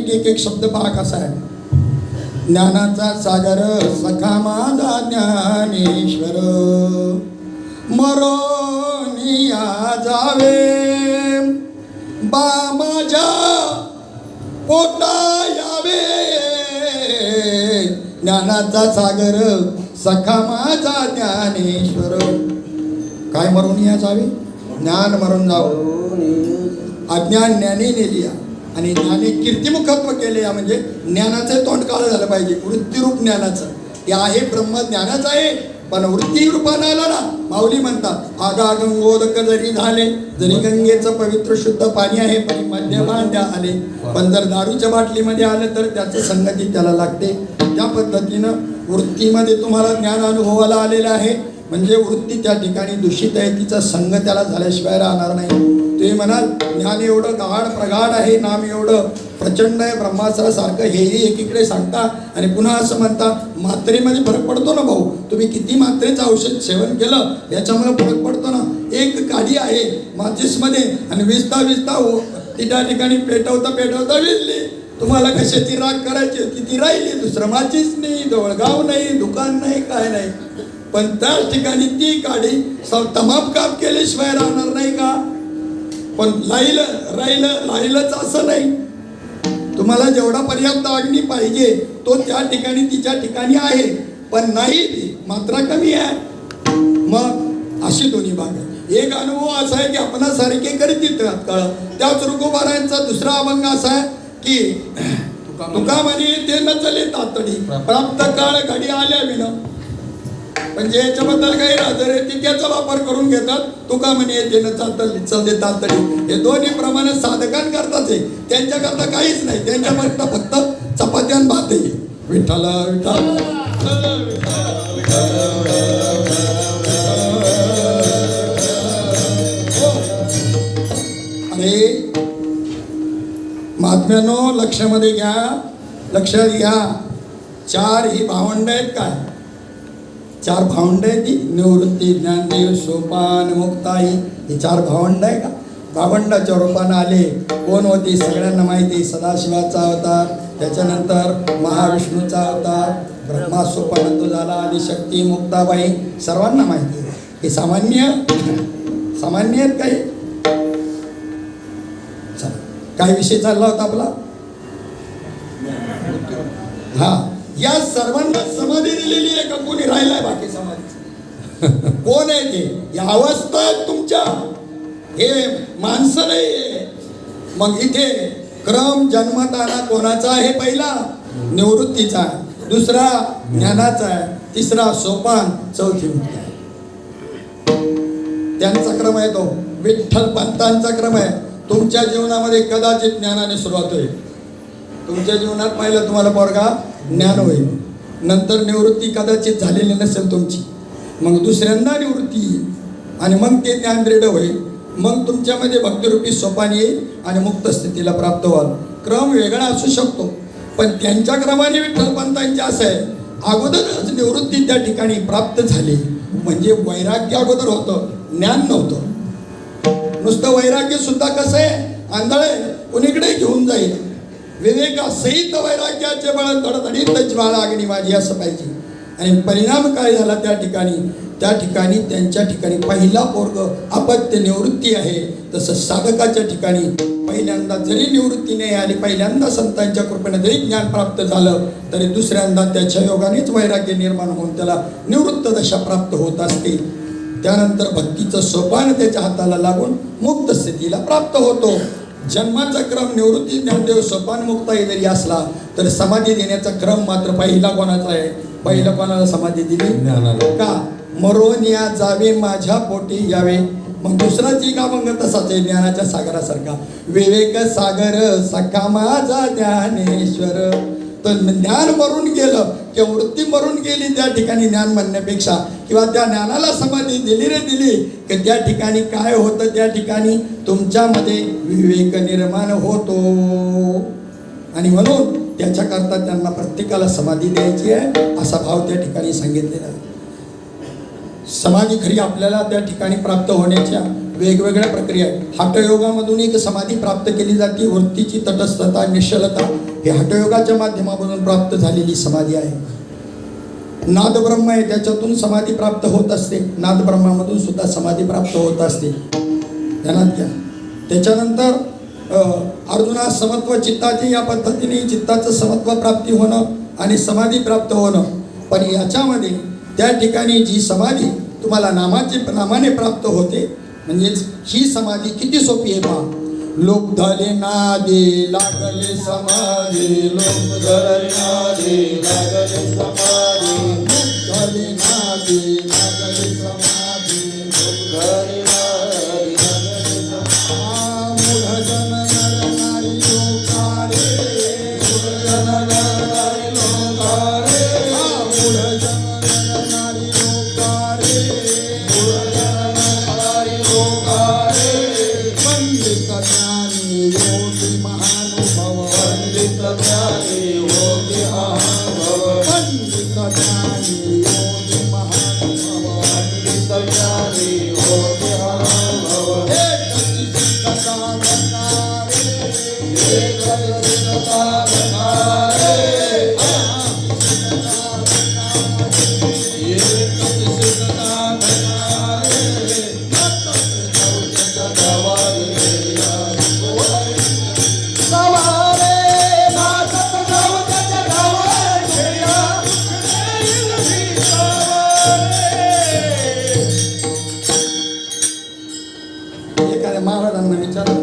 नीट एक एक शब्द पहा कसा आहे. ज्ञानाचा सागर सखा माझा ज्ञानेश्वर, मरोनिया जावे बा माझ्या पोटा यावे. ज्ञानाचा सागर सखा माझा ज्ञानेश्वर. काय मरोनिया जावे? ज्ञान मरून जावं. अज्ञान ज्ञाने नेलिया आणि ज्ञाने कीर्तिमुखत्व केले. या म्हणजे ज्ञानाचं तोंड काळं झालं पाहिजे. वृत्तीरूप ज्ञानाचं हे आहे, ब्रह्म ज्ञानाचं आहे, पण वृत्ती रूपानं आलं ना. माऊली म्हणतात आगा गंगोदक जरी झाले, जरी गंगेचं पवित्र शुद्ध पाणी आहे पण मध्यभांड्या आले. पण जर दारूच्या बाटलीमध्ये आलं तर त्याचं संगती त्याला लागते. त्या पद्धतीनं वृत्तीमध्ये तुम्हाला ज्ञान अनुभवाला आलेलं आहे म्हणजे वृत्ती त्या ठिकाणी दूषित आहे, तिचा संग त्याला झाल्याशिवाय राहणार नाही. तुम्ही म्हणाल ज्ञान एवढं गाढ प्रगाढ आहे, नाम एवढं प्रचंड आहे ब्रह्मास्त्रासारखं, हेही एकीकडे सांगता आणि पुन्हा असं म्हणता मात्रेमध्ये फरक पडतो ना भाऊ. तुम्ही किती मात्रेचं औषध सेवन केलं याच्यामुळे फरक पडतो ना. एक काडी आहे माचिसमध्ये आणि विजता विजता ती त्या ठिकाणी पेटवता पेटवता विजली. तुम्हाला कशाची राग करायची होती ती राहिली. दुसरं माचीस नाही, जवळगाव नाही, दुकान नाही, काय नाही. पण त्याच ठिकाणी ती काडी तमाम काम केल्याशिवाय राहणार नाही का? पण राहिलंच असं नाही. तुम्हाला जेवढा पर्याप्त अग्नी पाहिजे तो त्या ठिकाणी तिच्या ठिकाणी आहे, पण नाही ती मात्रा कमी आहे. मग अशी दोन्ही भाग आहे. एक अनुभव असा आहे की आपणासारखे करीत काळ. त्याच तुकोबारायांचा दुसरा अभंग असा आहे की तुका म्हणे ते न चले तातडी, प्राप्त काळ घडी आल्या विना. म्हणजे याच्याबद्दल काही राजर आहे ती त्याचा वापर करून घेतात. तुका म्हणे येते न चलते तातडी. हे दोन्ही प्रमाणे साधकांकरताच आहे, त्यांच्याकरता काहीच नाही. त्यांच्याकरता फक्त चपात्यान भात आहे. विठ्ठल विठ्ठल अरे महात्म्यानो लक्षामध्ये घ्या, लक्षात घ्या. चार ही भावंड आहेत काय? चार भावंड आहे ती निवृत्ती, ज्ञानदेव, सोपान, मुक्ताई. ही चार भावंड आहे का? भावंडाच्या रूपानं आले. कोण होती सगळ्यांना माहिती. सदाशिवाचा अवतार, त्याच्यानंतर महाविष्णूचा अवतार, ब्रह्मा सोपान झाला, आदिशक्ती, मुक्ताबाई, सर्वांना माहिती. हे सामान्य आहेत काही? काय विषय चालला होता आपला? हा, या सर्वांना समाधी दिलेली आहे का? कोणी राहिलाय बाकी समाधी? कोण आहे ते? या अवस्था आहेत तुमच्या, हे माणसं नाही. मग इथे क्रम जन्मताना कोणाचा आहे? पहिला निवृत्तीचा आहे, दुसरा ज्ञानाचा आहे, तिसरा सोपान, चौथी मुक्ती आहे. त्यांचा क्रम आहे तो विठ्ठल पंतांचा क्रम आहे. तुमच्या जीवनामध्ये कदाचित ज्ञानाने सुरुवात होईल. तुमच्या जीवनात पहिलं तुम्हाला पोरगा ज्ञान होईल, नंतर निवृत्ती कदाचित झालेली नसेल तुमची, मग दुसऱ्यांदा निवृत्ती येईल आणि मग ते ज्ञान दृढ होईल. मग तुमच्यामध्ये भक्तिरूपी सोपान येईल आणि मुक्त स्थितीला प्राप्त व्हाल. क्रम वेगळा असू शकतो, पण त्यांच्या क्रमाने विठ्ठल पंतांचे असं आहे, अगोदरच निवृत्ती त्या ठिकाणी प्राप्त झाली. म्हणजे वैराग्य अगोदर होतं, ज्ञान नव्हतं. नुसतं वैराग्य सुद्धा कसं आहे? आंधळे कुणीकडे घेऊन जाईल. विवेकासहित वैराग्याचे बळ धडधडीत ज्वाळा अग्नी माझी असं पाहिजे. आणि परिणाम काय झाला त्या ठिकाणी त्यांच्या ठिकाणी पहिला पोरग अपत्य निवृत्ती आहे. तसं साधकाच्या ठिकाणी पहिल्यांदा जरी निवृत्ती नाही आली, पहिल्यांदा संतांच्या कृपेने जरी ज्ञान प्राप्त झालं तरी दुसऱ्यांदा त्याच्या योगानेच वैराग्य निर्माण होऊन त्याला निवृत्त दशा प्राप्त होत असते. त्यानंतर भक्तीचं सोपान त्याच्या हाताला लागून मुक्त स्थितीला प्राप्त होतो. जन्माचा क्रम निवृत्ती, ज्ञानदेव, सोपान, मुक्ताई जरी असला तर समाधी देण्याचा क्रम मात्र पहिला कोणाचा आहे? पहिलं कोणाला समाधी दिली? ज्ञानाला. का? मरोनिया जावे माझ्या पोटी यावे. मग दुसराची का मग तसाच आहे ज्ञानाच्या सागरासारखा. विवेक सागर सखा माझा ज्ञानेश्वर. तर ज्ञान मरून गेलं किंवा वृत्ती मरून गेली त्या ठिकाणी ज्ञान म्हणण्यापेक्षा, किंवा त्या ज्ञानाला समाधी दिली की त्या ठिकाणी काय होतं? त्या ठिकाणी तुमच्यामध्ये विवेक निर्माण होतो. आणि म्हणून त्याच्याकरता त्यांना प्रत्येकाला समाधी द्यायची आहे असा भाव त्या ठिकाणी सांगितलेला आहे. समाधी खरी आपल्याला त्या ठिकाणी प्राप्त होण्याच्या वेगवेगळ्या प्रक्रिया आहेत. हठयोगामधून एक समाधी प्राप्त केली जाते. वृत्तीची तटस्थता, निश्चलता हे हठयोगाच्या माध्यमामधून प्राप्त झालेली समाधी आहे. नादब्रह्म आहे, त्याच्यातून समाधी प्राप्त होत असते. नादब्रह्मामधून सुद्धा समाधी प्राप्त होत असते, ध्यानात घ्या. त्याच्यानंतर अर्जुना समत्व चित्ताची, या पद्धतीने चित्ताचं समत्व प्राप्ती होणं आणि समाधी प्राप्त होणं. पण याच्यामध्ये त्या ठिकाणी जी समाधी तुम्हाला नामाने प्राप्त होते, म्हणजेच ही समाधी किती सोपी आहे पहा. लोक झाले नादी लागले समाधी, लोक झाले नादी लागले समाधी, लोक झाले नादी लागले समाधी, लोक झाले नादी लागले समाधी. मूढ जन नर नारी लोकारे, मूढ जन नर नारी लोकारे, मूढ जन नर नारी लोकारे, मूढ जन नर नारी लोकारे. पंडित ज्ञानी योगी महानुभव, पंडित ज्ञानी योगी महानुभव, पंडित ज्ञानी योगी महानुभव, पंडित ज्ञानी योगी महानुभव. एकची सिद्धता करणारे, एकची सिद्धता करणारे, एकची सिद्धता करणारे. एखाद्या महाराजांना विचारलं,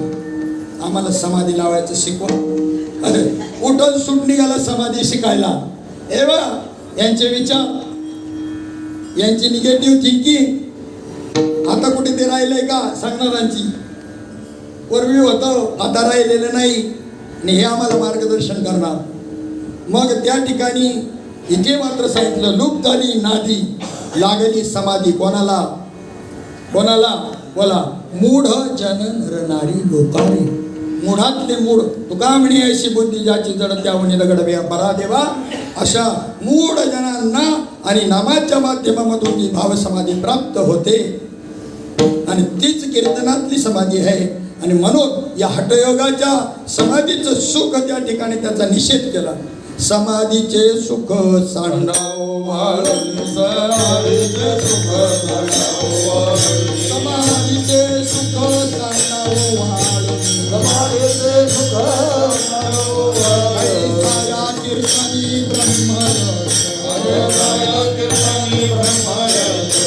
आम्हाला समाधी लावायचं शिकवा. अरे उठून सुट निघाला समाधी शिकायला. हे बा, यांचे विचार, यांची निगेटिव्ह थिंकिंग आता कुठे ते राहिलंय का सांगणारांची? पूर्वी होतं, आता राहिलेलं नाही. आणि हे आम्हाला मार्गदर्शन करणार. मग त्या ठिकाणी इथे मात्र सांगितलं, लूप झाली नादी लागली समाधी. कोणाला कोणाला बोला. मूढ जन नरनारी लोकारे. मूढातले मूढ, तुका म्हणे अशी बुद्धी ज्याची जड त्या म्हणे दगड बरा देवा. अशा मूढ जनांना आणि नामाच्या माध्यमामधून जी भावसमाधी प्राप्त होते आणि तीच कीर्तनातली समाधी आहे. आणि म्हणून या हठयोगाच्या समाधीचं सुख त्या ठिकाणी त्याचा निषेध केला. समाधीचे सुख सांडाव वाळून, समाधीचे सुख सांडाव वाळून, समाधीचे सुख सांडाव वाळून, समाधीचे सुख सांडाव वाळून. ऐकाया कीर्तनी ब्रह्मरस, ऐकाया कीर्तनी ब्रह्मरस,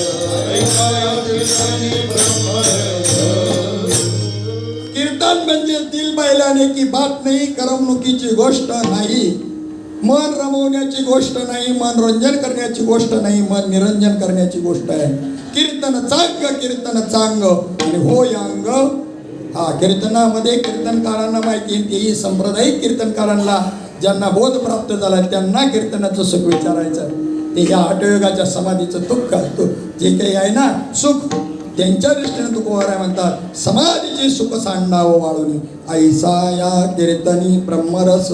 ऐकाया कीर्तनी ब्रह्मरस. कीर्तन म्हणजे दिल बैलाने की बात नाही, करमणुकीची गोष्ट नाही, मन रमवण्याची गोष्ट नाही, मनोरंजन करण्याची गोष्ट नाही, मन निरंजन करण्याची गोष्ट आहे. कीर्तन चांग आणि हो यांग. हा, कीर्तनामध्ये कीर्तनकारांना माहिती, तेही सांप्रदायिक कीर्तनकारांना ज्यांना बोध प्राप्त झाला त्यांना कीर्तनाचं सुख विचारायचं. ते ह्या हठयोगाच्या समाधीचं दुःख जे काही आहे ना सुख, त्यांच्या दृष्टीने तुकोबाराय म्हणतात, समाधीचे सुख सांडावं वाळून. ऐसा या कीर्तनी ब्रह्मरस.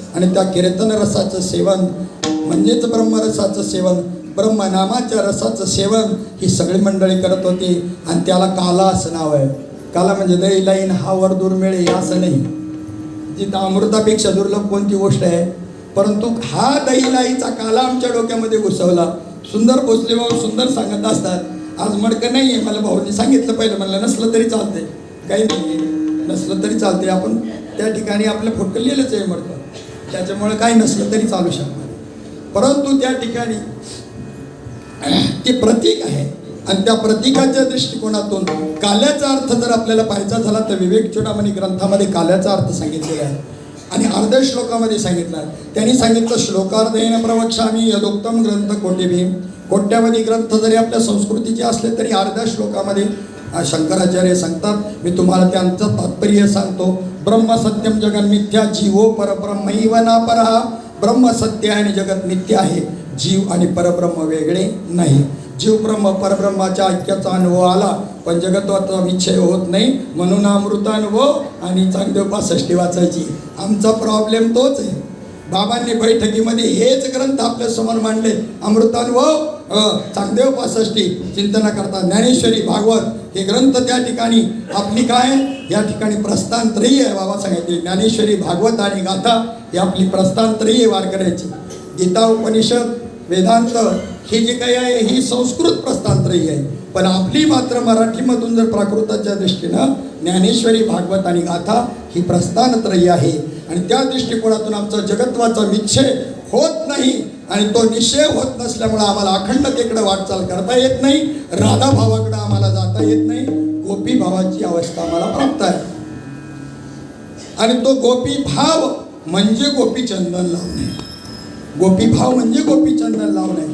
आणि त्या कीर्तन रसाचं सेवन म्हणजेच ब्रह्मरसाचं सेवन, ब्रह्मनामाच्या रसाचं सेवन ही सगळी मंडळी करत होती. आणि त्याला काला असं नाव आहे. काला म्हणजे दही लाईन हा वर दुर्मिळ हे असं नाही. जिथं अमृतापेक्षा दुर्लभ कोणती गोष्ट आहे. परंतु हा दही लाईचा काला आमच्या डोक्यामध्ये घुसवला. सुंदर भोसले भाऊ सुंदर सांगत असतात, आज मडकं नाही आहे. मला भाऊनी सांगितलं पहिलं, म्हणलं नसलं तरी चालते, काही नाही, नसलं तरी चालते. आपण त्या ठिकाणी आपलं फोटो लिहिलंच आहे मडकं, त्याच्यामुळे काही नसलं तरी चालू शकणार. परंतु त्या ठिकाणी ते प्रतीक आहे. आणि त्या प्रतीकाच्या दृष्टिकोनातून काल्याचा अर्थ जर आपल्याला पाहायचा झाला तर विवेक चूडामणी ग्रंथामध्ये काल्याचा अर्थ सांगितलेला आहे. आणि अर्ध्या श्लोकामध्ये सांगितलं. त्यांनी सांगितलं, श्लोकार्धेन प्रवक्ष्यामि यदोक्तम ग्रंथ कोटिभी. कोट्यावधी ग्रंथ जरी आपल्या संस्कृतीचे असले तरी अर्ध्या श्लोकामध्ये शंकराचार्य सांगतात, मी तुम्हाला त्यांचं तात्पर्य सांगतो. ब्रह्म सत्यम जगन मिथ्या, जीवो परब्रह्मैव नापरः. ब्रह्म सत्य आणि जगत नित्य आहे, जीव आणि परब्रह्म वेगळे नाही. जीव ब्रह्म परब्रह्माच्या ऐक्याचा अनुभव आला, पण जगत्वाचा विषय होत नाही. म्हणून अमृतानुभव आणि चांगदेव 65 वाचायची. आमचा प्रॉब्लेम तोच आहे. बाबांनी बैठकीमध्ये हेच ग्रंथ आपल्या समोर मांडले. अमृतानुभव चांगदेव 65 चिंतना करता ज्ञानेश्वरी भागवत हे ग्रंथ त्या ठिकाणी आपली काय या ठिकाणी प्रस्थानत्रयी आहे. बाबा सांगितले ज्ञानेश्वरी भागवत आणि गाथा ही आपली प्रस्थानत्रयी वारकऱ्याची. गीता उपनिषद वेदांत ही जी काही आहे ही संस्कृत प्रस्थानत्रयी आहे. पण आपली मात्र मराठीमधून जर प्राकृताच्या दृष्टीनं ज्ञानेश्वरी भागवत आणि गाथा ही प्रस्थानत्रयी आहे. आणि त्या दृष्टिकोनातून आमचा जगत्वाचा विच्छेद होत नाही आणि तो निश्चय होत नसल्यामुळे आम्हाला अखंडतेकडे वाटचाल करता येत नाही. राधा भावाकडे आम्हाला जाता येत नाही. गोपी भावाची अवस्था आम्हाला प्राप्त आहे. आणि तो गोपी भाव म्हणजे गोपी चंदन लावणे. गोपी भाव म्हणजे गोपी चंदन लावणे.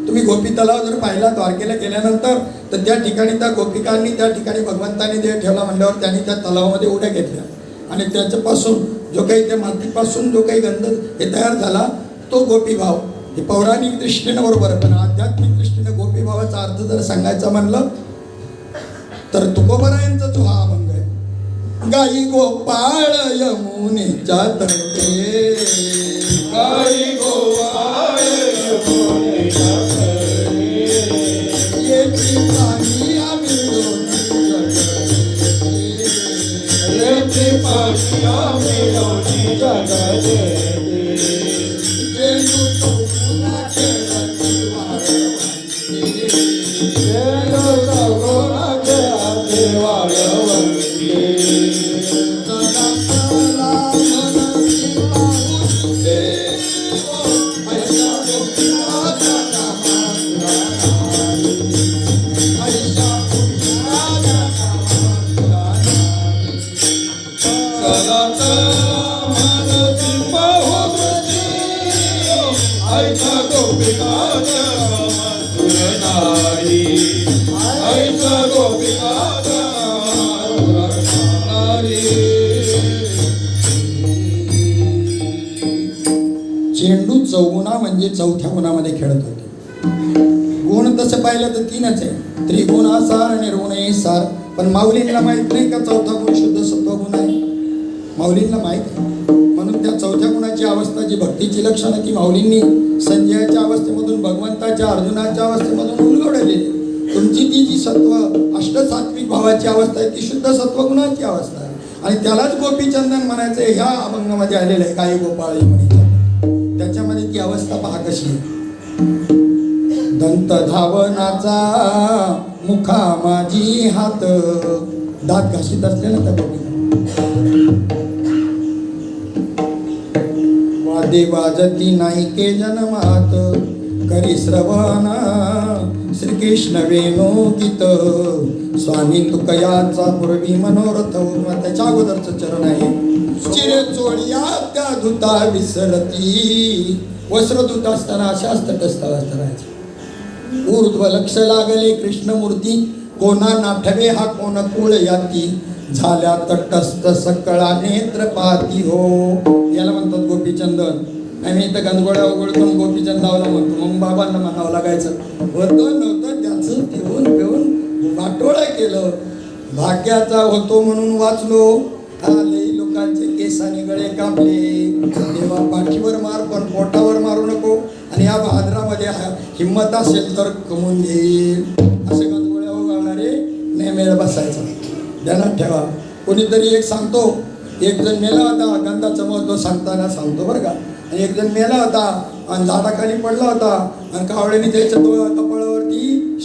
तुम्ही गोपी तलाव जर पाहिला द्वारकेला गेल्यानंतर तर त्या ठिकाणी त्या गोपिकांनी त्या ठिकाणी भगवंतांनी देह ठेवला म्हणल्यावर त्यांनी त्या तलावामध्ये उड्या घेतल्या आणि त्याच्यापासून जो काही त्या मातीपासून जो काही गंध हे तयार झाला तो गोपी भाव. हे पौराणिक दृष्टीनं बरोबर आहे. पण आध्यात्मिक दृष्टीनं गोपी भावाचा अर्थ जर सांगायचा म्हणलं तर तुकोबरायांचा जो हा अभंग आहे. गाई गोपाळ यमुनेच्या तटे गाई गोपाळ यमुनेच्या तटे येती पाणी आम्ही दोन्ही जगते. येथे पाणी आम्ही दोन्ही जगते. जेणू चौगुणा खेळती वाळवंटी. जेणू चौगुणा खेळती वाळवंटी. सदा चला मनती पाऊस दे. ऐसा गोपीनाथा नामाचा नाही. ऐसा गोपीनाथा नामाचा नाही. सदाच मनती पाहुती. ऐसा गोपिकाचा मधुर नाही. ऐसा गोपिकाचा मधुर नाही. चेंडू चौगुणा म्हणजे चौथ्या गुणामध्ये खेळत होते. गुण तसं पाहिलं तर 3च आहे. त्रिगुणासार निर्गुण सार. पण माऊलींना माहित नाही का चौथा गुण शुद्ध सत्वगुण आहे. माऊलींना माहित आहे. म्हणून त्या चौथ्या गुणाची अवस्था जी भक्तीची लक्षणं ती माऊलींनी संजयाच्या अवस्थेमधून भगवंताच्या अर्जुनाच्या अवस्थेमधून उलगडलेली. तुमची ती जी सत्व अष्टसात्विक भावाची अवस्था आहे ती शुद्ध सत्वगुणाची अवस्था आहे. आणि त्यालाच गोपीचंदन म्हणायचं ह्या अभंगामध्ये आलेलं आहे. गाई गोपाळ यमुनेच्या त्याच्यामध्ये ती अवस्था पहा कशी आहे. दंत धावनाचा मुखा माझी हात. दात घाशीत असले ना त्या गोपीला. वादे वाजती नाही के जन्मात करी श्रवण श्रीकृष्ण वेणू गीत. स्वामी तुकयाचा पूर्वी मनोरथ. त्याच्या अगोदरचं चरण आहे. चिरे चोळिया त्या धुता विसरती. वस्त्र धुत असताना अशाच तटस्थ अवस्था राहायची. ऊर्ध्व लक्ष लागले कृष्णमूर्ती. कोणा नाठवे हा कोण कुळ याती. झाल्या तटस्थ सकळा नेत्र पाती हो. याला म्हणतात गोपीचंदन. आम्ही इथं गंधगोळ्या उघडतो गोपीचंदावला म्हणतो. मग बाबांना म्हणावं लागायचं होतं नव्हतं त्याचं पिऊन पिऊन वाटोळा केलं. भाग्याचा होतो म्हणून वाचलो. आले लोकांचे केसाने गळे कापले. देवा पाठीवर मार पण पोटावर मारू नको. आणि या भाद्रामध्ये हिंमत असेल तर कमवून घेईल. असे गंधगोळ्या उगाळणारे नेमेळ बसायचा. ध्यानात ठेवा. कोणीतरी एक सांगतो एक जण मेला होता. गंधाचं महत्व सांगताना सांगतो बरं का. आणि एक जण मेला होता आणि झाडाखाली पडला होता आणि कावळ्याने त्याच्या कपाळावरती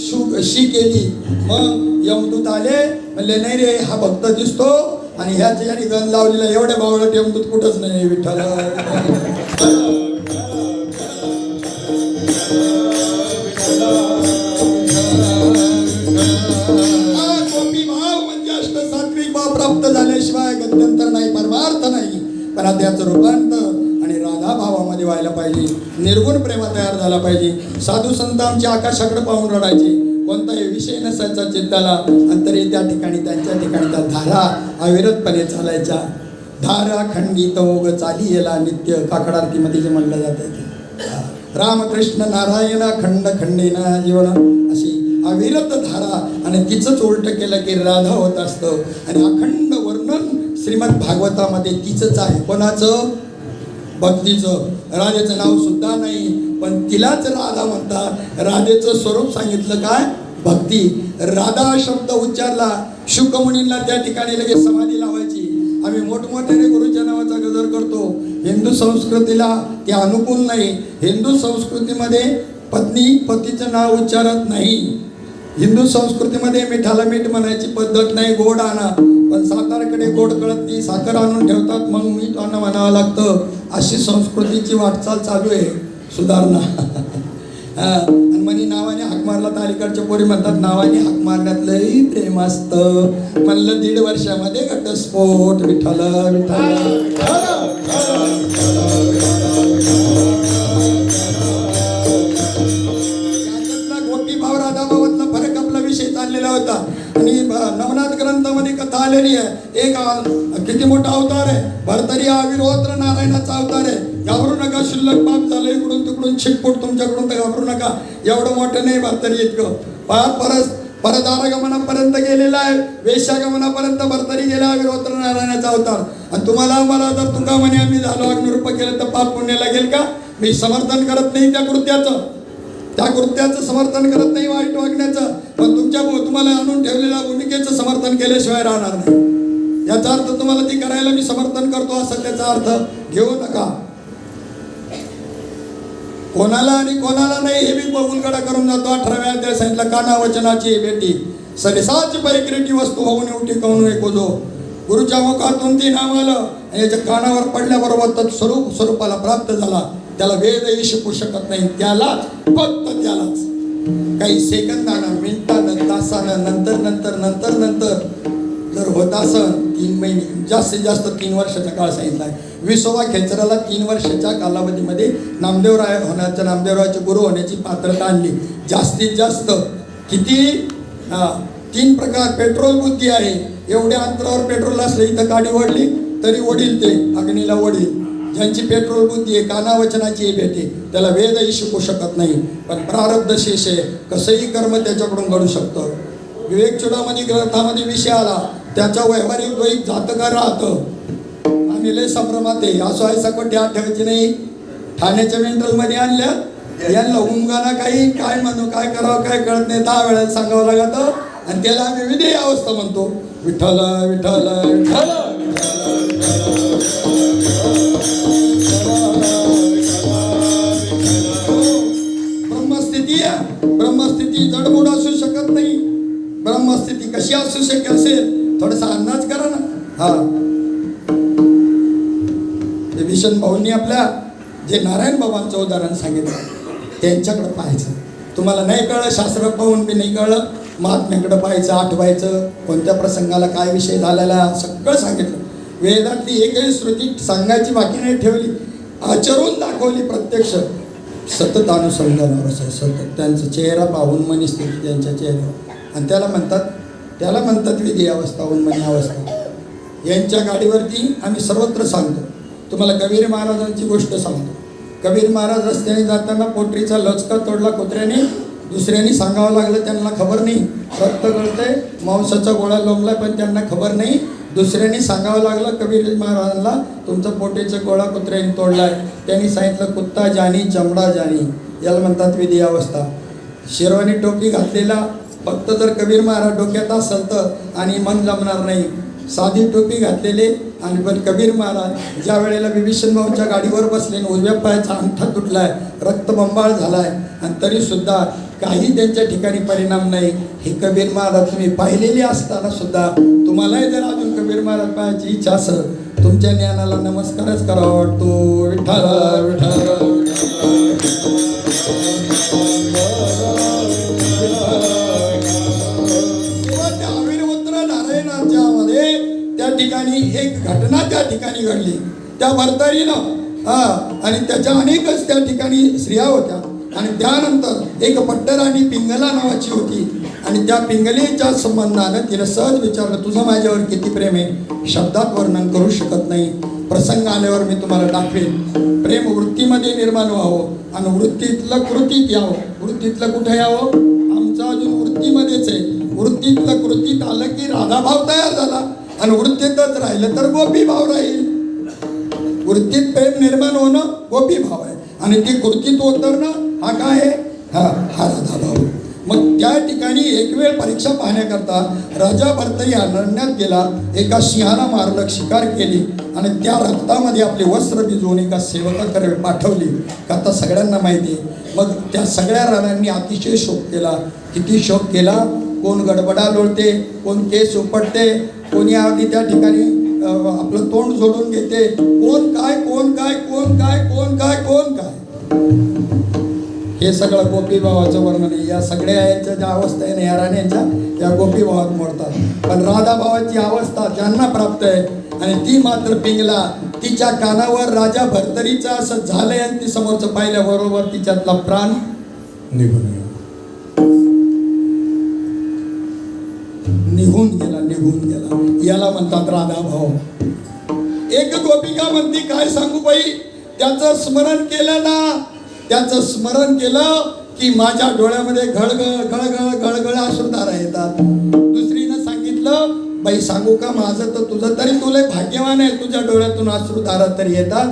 शी केली. मग यमदूत आले म्हणले नाही रे हा भक्त दिसतो आणि ह्याच्या याने गंध लावलेला एवढ्या बावळट यमदूत कुठंच नाही विठ्ठल. गोपी भाव म्हणजे अष्टसात्विक भाव प्राप्त झाल्याशिवाय गत्यंतर नाही परमार्थ नाही. पण त्याचं रूपांतर आणि राधा भावामध्ये व्हायला पाहिजे. निर्गुण प्रेम तयार झाला पाहिजे. साधू संत आमचे आकाशाकडे पाहून रडायचे. कोणताही विषय नसायचा चित्ताला. आणि तरी त्या ठिकाणी त्यांच्या ठिकाणी त्या धारा अविरतपणे चालायच्या. धारा खंडित ओग चाली येला नित्य. काकड आरतीमध्ये जे म्हणलं जातं ते रामकृष्ण नारायण खंड खंडेना जीवन अशी अविरत धारा. आणि तिचंच उलट केलं की राधा होत असतं. आणि अखंड वर्णन श्रीमद भागवतामध्ये तिचंच आहे. कोणाचं भक्तीचं. राधेचं नाव सुद्धा नाही, पण तिलाच राधा म्हणतात. राधेचं स्वरूप सांगितलं काय? भक्ती. राधा शब्द उच्चारला, शुकमुनींना त्या ठिकाणी लगेच समाधी लावायची. आम्ही मोठमोठ्याने गुरुच्या नावाचा गजर करतो. हिंदू संस्कृतीला ते अनुकूल नाही. हिंदू संस्कृतीमध्ये पत्नी पतीचं नाव उच्चारत नाही. हिंदू संस्कृतीमध्ये मिठाला मीठ म्हणायची पद्धत नाही. गोड आणा, पण सातारकडे गोड कळत नाही, साखर आणून ठेवतात, मग मीठ आणा म्हणावं लागतं. अशी संस्कृतीची वाटचाल चालू आहे. सुधारणा. आणि म्हणे नावाने हाक मारला तर अलीकडच्या पोरी म्हणतात नावाने हाक मारण्यात लई प्रेम असतं. म्हणलं 1.5 वर्षामध्ये घटस्फोट. विठ्ठल विठ्ठल. गोपी भाव राधा भावातला फरक आपला विषय चाललेला होता. आणि नवनाथ ग्रंथामध्ये कथा आलेली आहे. एक किती मोठा अवतार आहे. भरतरी अविरोत्र नारायणाचा अवतार आहे. घाबरू नका, शुल्लक पाप झालं इकडून तिकडून छिटपूट तुमच्याकडून, तर घाबरू नका. एवढं मोठं नाही भरतरी इतकं. परदारगमनापर्यंत गेलेला आहे. वेश्यागमनापर्यंत भरतरी गेला अविरोत्र नारायणाचा अवतार. आणि तुम्हाला मला जर तुका म्हणे आम्ही झालो अग्निरूप केलं तर पाप पुण्य लागेल का? मी समर्थन करत नाही त्या कृत्याचं समर्थन करत नाही, वाईट वागण्याचं. पण तुम्हाला आणून ठेवलेल्या भूमिकेचं समर्थन केल्याशिवाय राहणार नाही. याचा अर्थ तुम्हाला ती करायला मी समर्थन करतो असं त्याचा अर्थ घेऊ नका. कोणाला आणि कोणाला नाही हे मी उलगडा करून जातो. 18व्या अध्यायात सांगितलं काना वचनाची भेटी सरिसाची परिक्रीटी वस्तू होऊन उठी कहून एक जो. गुरुच्या मुखातून ती नाम आलं आणि याच्या कानावर पडल्याबरोबर तत्स्वरूप स्वरूपाला प्राप्त झाला. त्याला वेदही शिकू शकत नाही. त्यालाच, फक्त त्यालाच काही सेकंदानं, मिनिटानं, तासानं, नंतर जर होत असन 3 महिने, जास्तीत जास्त 3 वर्षाचा काळ सांगितला आहे. विसोबा खेचराला 3 वर्षाच्या कालावधीमध्ये नामदेवराय होण्याच्या, नामदेवरायाचे गुरु होण्याची पात्रता आणली. जास्तीत जास्त किती? 3 प्रकार. पेट्रोल बुद्धी आहे. एवढ्या अंतरावर पेट्रोल असले इथं गाडी ओढली तरी ओढील, ते अग्नीला ओढील. ज्यांची पेट्रोल बुद्धी आहे, कानावचनाची भेटे, त्याला वेदही शिकू शकत नाही. पण प्रारब्ध शेष आहे, कसंही कर्म त्याच्याकडून घडू शकतं. विवेक चुडामणी ग्रंथामध्ये विषय आला, त्याच्या व्यवहारिक द्वैत जातका राहतं. आम्ही लय संभ्रमात आहे. असं आहे सकट ध्यान ठेवायची नाही. ठाण्याच्या मेंटलमध्ये आणल्या यांना उमगाना काही काय म्हणू, काय करावं काय कळत नाही. 10 वेळा सांगावं लागतं आणि त्याला आम्ही विधेय अवस्था म्हणतो. विठ्ठल विठ्ठल विठ्ठल. ब्रह्मस्थिती जडबुड असू शकत नाही. ब्रह्मस्थिती कशी असू शकेल असेल थोडासा अंदाज करा ना. हा, विशन भाऊंनी आपल्या जे नारायण बाबांचं उदाहरण सांगितलं त्यांच्याकडे पाहायचं. तुम्हाला नाही कळलं, शास्त्र पाहून बी नाही कळलं, महात्म्याकडे पाहायचं, आठवायचं, कोणत्या प्रसंगाला काय विषय झालेला सगळं सांगितलं. वेदातली एकही श्रुती सांगायची बाकी नाही ठेवली, आचरून दाखवली. प्रत्यक्ष सतत अनुसंधानावर असं सतत त्यांचा चेहरा पाहून मनी स्थिती त्यांच्या चेहऱ्यावर. आणि त्याला म्हणतात विधी अवस्था, उन्मनी अवस्था. यांच्या गाडीवरती आम्ही सर्वत्र सांगतो. तुम्हाला कबीर महाराजांची गोष्ट सांगतो. कबीर महाराज रस्त्याने जाताना पोटरीचा लचका तोडला कुत्र्याने. दुसऱ्यांनी सांगावं लागलं, त्यांना खबर नाही. रक्त गळतंय, मांसाचा गोळा लोंबला, पण त्यांना खबर नाही. दुसऱ्यांनी सांगावं लागलं कबीर महाराजांना, तुमचा पोटेचा गोळा कुत्र्याने तोडलाय. त्यांनी सांगितलं कुत्ता जानी चमडा जानी. याला म्हणतात विधी अवस्था. शेरवानी टोपी घातलेला फक्त जर कबीर महाराज डोक्यात असेल तर आणि मन जमणार नाही. साधी टोपी घातलेले आणि पण कबीर महाराज ज्या वेळेला विभीषण भाऊच्या गाडीवर बसले, उजव्या पायाचा अंगठा तुटलाय, रक्तबंबाळ झालाय, आणि तरीसुद्धा काही त्यांच्या ठिकाणी परिणाम नाही. हे कबीर महाराज तुम्ही पाहिलेले असताना सुद्धा तुम्हालाही जर अजून कबीर महाराज पाहायची इच्छा असेल, तुमच्या ज्ञानाला नमस्कारच करावा वाटतो. विठ्ठल विठ्ठल. त्या ठिकाणी एक घटना त्या ठिकाणी घडली त्या भरतरीनं. आणि त्याच्या अनेकच त्या ठिकाणी स्त्रिया होत्या. आणि त्यानंतर एक पट्टराणी पिंगला नावाची होती. आणि त्या पिंगलीच्या संबंधानं तिला सहज विचारलं, तुझं माझ्यावर किती प्रेम आहे, शब्दात वर्णन करू शकत नाही. प्रसंग आल्यावर मी तुम्हाला दाखवेन. प्रेम वृत्तीमध्ये निर्माण व्हावं आणि वृत्तीतलं कृतीत यावं. वृत्तीतलं कुठे यावं? आमचं अजून वृत्तीमध्येच आहे. वृत्तीतलं कृतीत आलं की राधाभाव तयार झाला आणि वृत्तीतच राहिलं तर गोपी भाव राहील. वृत्तीत प्रेम निर्माण होणं गोपी भाव आहे आणि ती कृतीत उतरणं हा काय आहे? हा राधा भाव. मग त्या ठिकाणी एक वेळ परीक्षा पाहण्याकरता राजा भर्तरी अरण्यात गेला. एका सिंहाला मारलं, शिकार केली आणि त्या रक्तामध्ये आपले वस्त्र भिजवून एका सेवकाकडे पाठवली. का आता सगळ्यांना माहिती आहे. मग त्या सगळ्या राजांनी अतिशय शोक केला. किती शोक केला? कोण गडबडा लोळते, कोण केस उपटते, कोणी अगदी त्या ठिकाणी आपलं तोंड जोडून घेते. कोण काय कोण काय कोण काय कोण काय कोण काय, हे सगळं गोपी भावाचं वर्णन आहे. या सगळ्या यांच्या ज्या अवस्था आहे ना या राण्यांच्या, त्या गोपी भावात मोडतात. पण राधा भावाची अवस्था ज्यांना प्राप्त आहे आणि ती मात्र पिंगला. तिच्या कानावर राजा भर्तरीचं असं झालंय आणि ती समोरचं पाहिल्याबरोबर तिच्यातला प्राण निघून गेला. निघून गेला याला म्हणतात राधा भाव. एक गोपिका म्हणती, काय सांगू बाई, त्याचं स्मरण केलं ना, त्याचं स्मरण केलं की माझ्या डोळ्यामध्ये घळघळ घळघळ घळघळ अश्रुधारा येतात. दुसरीनं सांगितलं, बाई सांगू का, माझं तर तुझं तरी तुला भाग्यवान आहे, तुझ्या डोळ्यातून अश्रुधारा तरी येतात.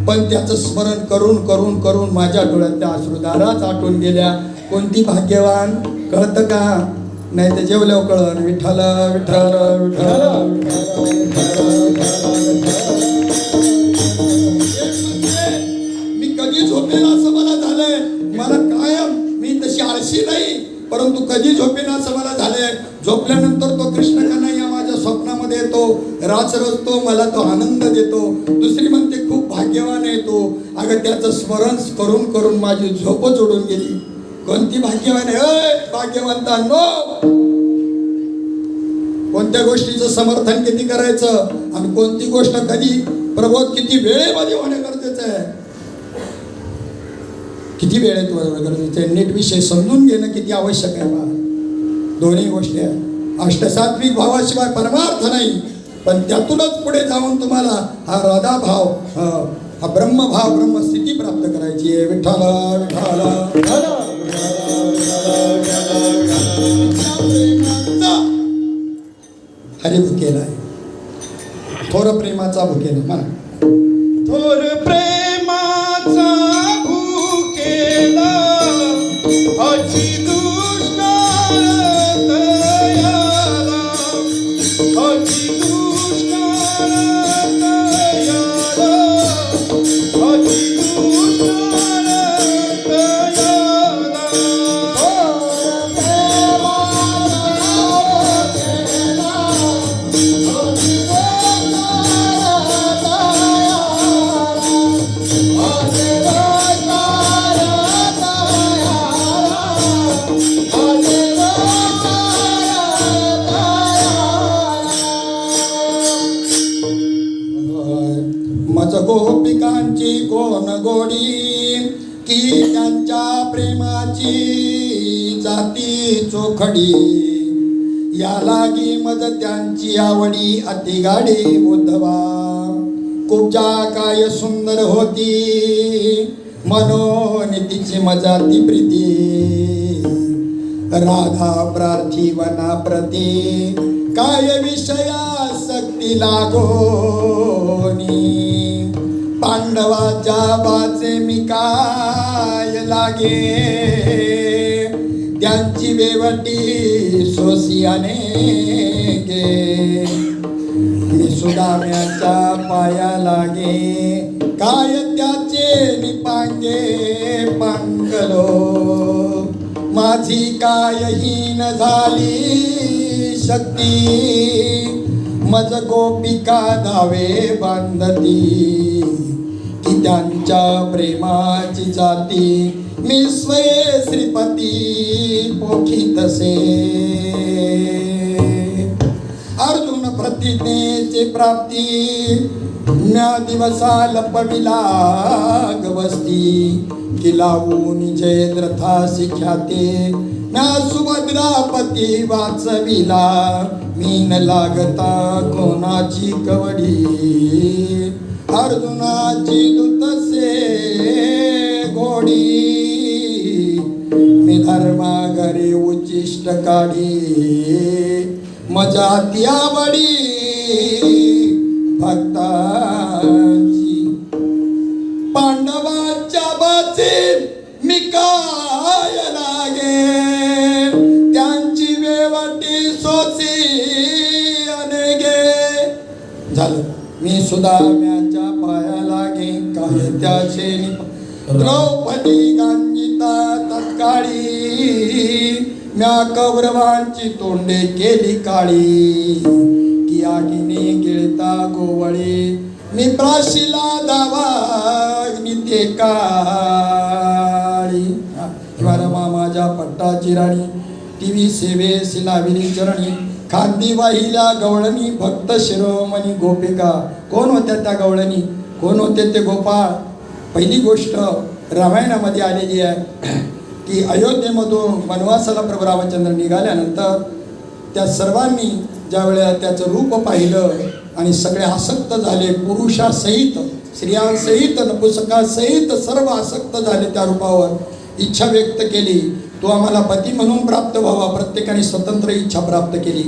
पण त्याचं स्मरण करून करून करून माझ्या डोळ्यात त्या अश्रुधाराच आटून गेल्या. कोणती भाग्यवान कळतं का? नाही तर जेवल्यावर कळण. विठ्ठल विठ्ठल विठ्ठल. मी कधी झोपेल असं मला झालंय. मला कायम, मी तशी आळशी नाही, परंतु कधी झोपेल असं मला झालंय. झोपल्यानंतर तो कृष्ण कन्हैया माझ्या स्वप्नामध्ये येतो, राच रचतो, मला तो आनंद देतो. दुसरी म्हणते खूप भाग्यवान आहे तो. अगं त्याचं स्मरण करून करून माझी झोपच उडून गेली. कोणती भाग्यवान आहे? भाग्यवंतांनो, कोणत्या गोष्टीचं समर्थन किती करायचं आणि कोणती गोष्ट कधी प्रबोध किती वेळेमध्ये होणं गरजेचं आहे. किती वेळेत होणं गरजेचं आहे. नीट विषय समजून घेणं किती आवश्यक आहे बा. दोन्ही गोष्टी आहेत. अष्टसात्विक भावाशिवाय परमार्थ नाही. पण त्यातूनच पुढे जाऊन तुम्हाला हा राधा भाव, हा ब्रह्मभाव, ब्रह्मस्थिती प्राप्त करायची आहे. विठ्ठल विठ्ठल हरी भुकेला आहे. थोर प्रेमाचा भुकेला म्हणा. थोर प्रेमाचा भुकेला अची दुष्काळ तयाला, अची दुष्काळ तयाला, अची दुष्काळ तयाला. मज गोपिकांची कोण गोडी, की त्यांच्या प्रेमाची जाती चोखडी. या लागी मज त्यांची आवडी अति गाडी उद्धवा. कुब्जा काय सुंदर होती, मनोनीतीची मजा ती प्रीती. राधा प्रार्थी वना प्रती, काय विषयासक्ती लागोनी. पांडवाच्या वाचे मी काय लागे, त्यांची वेवटी सोसियाने गे. मी सुदाम्याच्या पाया लागे, काय त्याचे निपांगे पांगलो. माझी काय हीन झाली शक्ती, मज गोपिका धावे बांधती. की त्यांच्या प्रेमाची जाती, मी स्वये श्रीपती पोखितसे. अर्जुन प्रतिज्ञेची प्राप्ती, म्या दिवसा लपविला गवस्ती. की लावून जयद्रथासी ख्याते, म्या सुभद्रापती वाचविला. मीन लागता कोणाची कवडी, अर्जुनाची दूतसे घोडी. मी धर्माघरी उच्चिष्ट काढी, मजा त्या बडी भक्ताची. सोसी अनेगे झालं. मी सुदाम्याच्या पाया लागे काय त्याचे द्रौपदी गांजिता तत्काळी म्या कौरवांची तोंडे केली काळी की आगीने गिळता गोवळे मी प्राशीला दावा नित्य काळी रमा माझ्या पट्टाची राणी टीव्ही सेवे सिलाविली चरणी खांदी वाहिल्या गवळणी भक्त शिरोमणी गोपिका. कोण होत्या त्या गवळणी, कोण होते ते गोपाळ? पहिली गोष्ट रामायणामध्ये आलेली आहे की अयोध्येमधून वनवासाला प्रभू रामचंद्र निघाल्यानंतर त्या सर्वांनी ज्या वेळेला त्याचं रूप पाहिलं आणि सगळे आसक्त झाले, पुरुषासहित स्त्रियांसहित नपुसकासहित सर्व आसक्त झाले त्या रूपावर. इच्छा व्यक्त केली, तो आम्हाला पती म्हणून प्राप्त व्हावा. प्रत्येकाने स्वतंत्र इच्छा प्राप्त केली.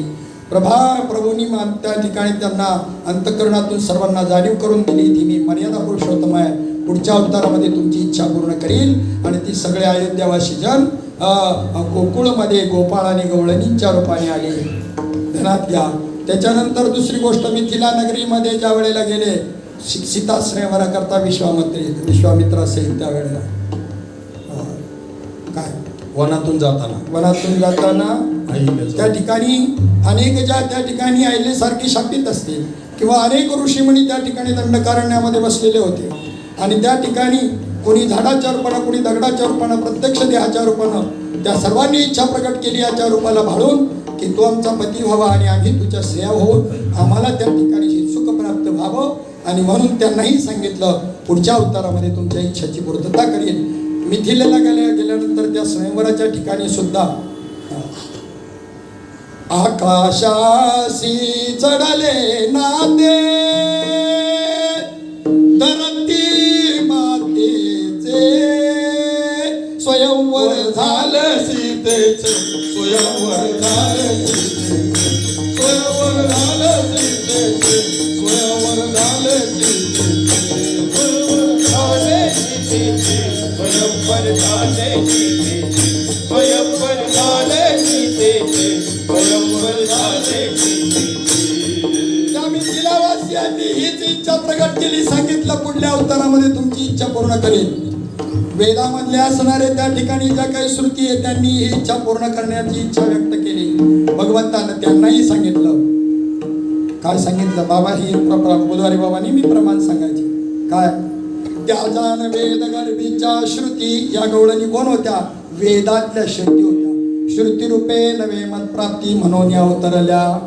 प्रभूंनी त्या ठिकाणी त्यांना अंतःकरणातून सर्वांना जाणीव करून दिली ती मी मर्यादा पुरुषोत्तम आहे, पुढच्या अवतारामध्ये तुमची इच्छा पूर्ण करील. आणि ती सगळे अयोध्यावासी जन गोकुळमध्ये गोपाळ आणि गवळणींच्या रूपाने आले. ध्यानात घ्या. त्याच्यानंतर दुसरी गोष्ट मिथिला नगरीमध्ये ज्या वेळेला गेले सीता स्वयंवरा करता विश्वामित्र असेल त्यावेळेला काय वनातून जाताना त्या ठिकाणी अनेक त्या ठिकाणी अहिल्यासारखी शापित असतील किंवा अनेक ऋषीमुनी त्या ठिकाणी दंडकारण्यामध्ये बसलेले होते. आणि त्या ठिकाणी कोणी झाडाच्या रूपानं, कोणी दगडाच्या रूपानं, प्रत्यक्ष देहाच्या रूपानं त्या सर्वांनी इच्छा प्रकट केली याच्या रूपाला भाळून की तो आमचा पती व्हावा आणि आम्ही तुझ्या श्रेया होऊन आम्हाला त्या ठिकाणी सुख प्राप्त व्हावं. आणि म्हणून त्यांनाही सांगितलं पुढच्या अवतारामध्ये तुमच्या इच्छाची पूर्तता करेल. मिथिलेला गेल्यानंतर त्या स्वयंवराच्या ठिकाणी सुद्धा आकाशाशी चढले नाते धरती मातेचे स्वयंवर झालं सीतेचे स्वयंवर झालं सीतेचे स्वयंवर झालं सीतेचे स्वयंवर झालं सीतेचे स्वयंवर झाले सीतेचे स्वयंवर झाले सीतेचे स्वयंवर झाले सीतेचे. त्या मिथिलावासियांनी हीच इच्छा प्रकट केली. सांगितलं पुढल्या अवतारामध्ये तुमची इच्छा पूर्ण करेल. वेदामधले असणारे त्या ठिकाणी ज्या काही श्रुती आहे त्यांनी ही इच्छा पूर्ण करण्याची इच्छा व्यक्त केली. भगवंतानं त्यांनाही सांगितलं. काय सांगितलं? बाबा ही बुधवारी बाबांनी मी प्रमाण सांगायचे काय त्याजान वेद गर्भीच्या श्रुती. या गवळणी कोण होत्या? वेदातल्या श्रुती होत्या. श्रुती रूपे नवे मन प्राप्ती म्हणून या अवतरल्या.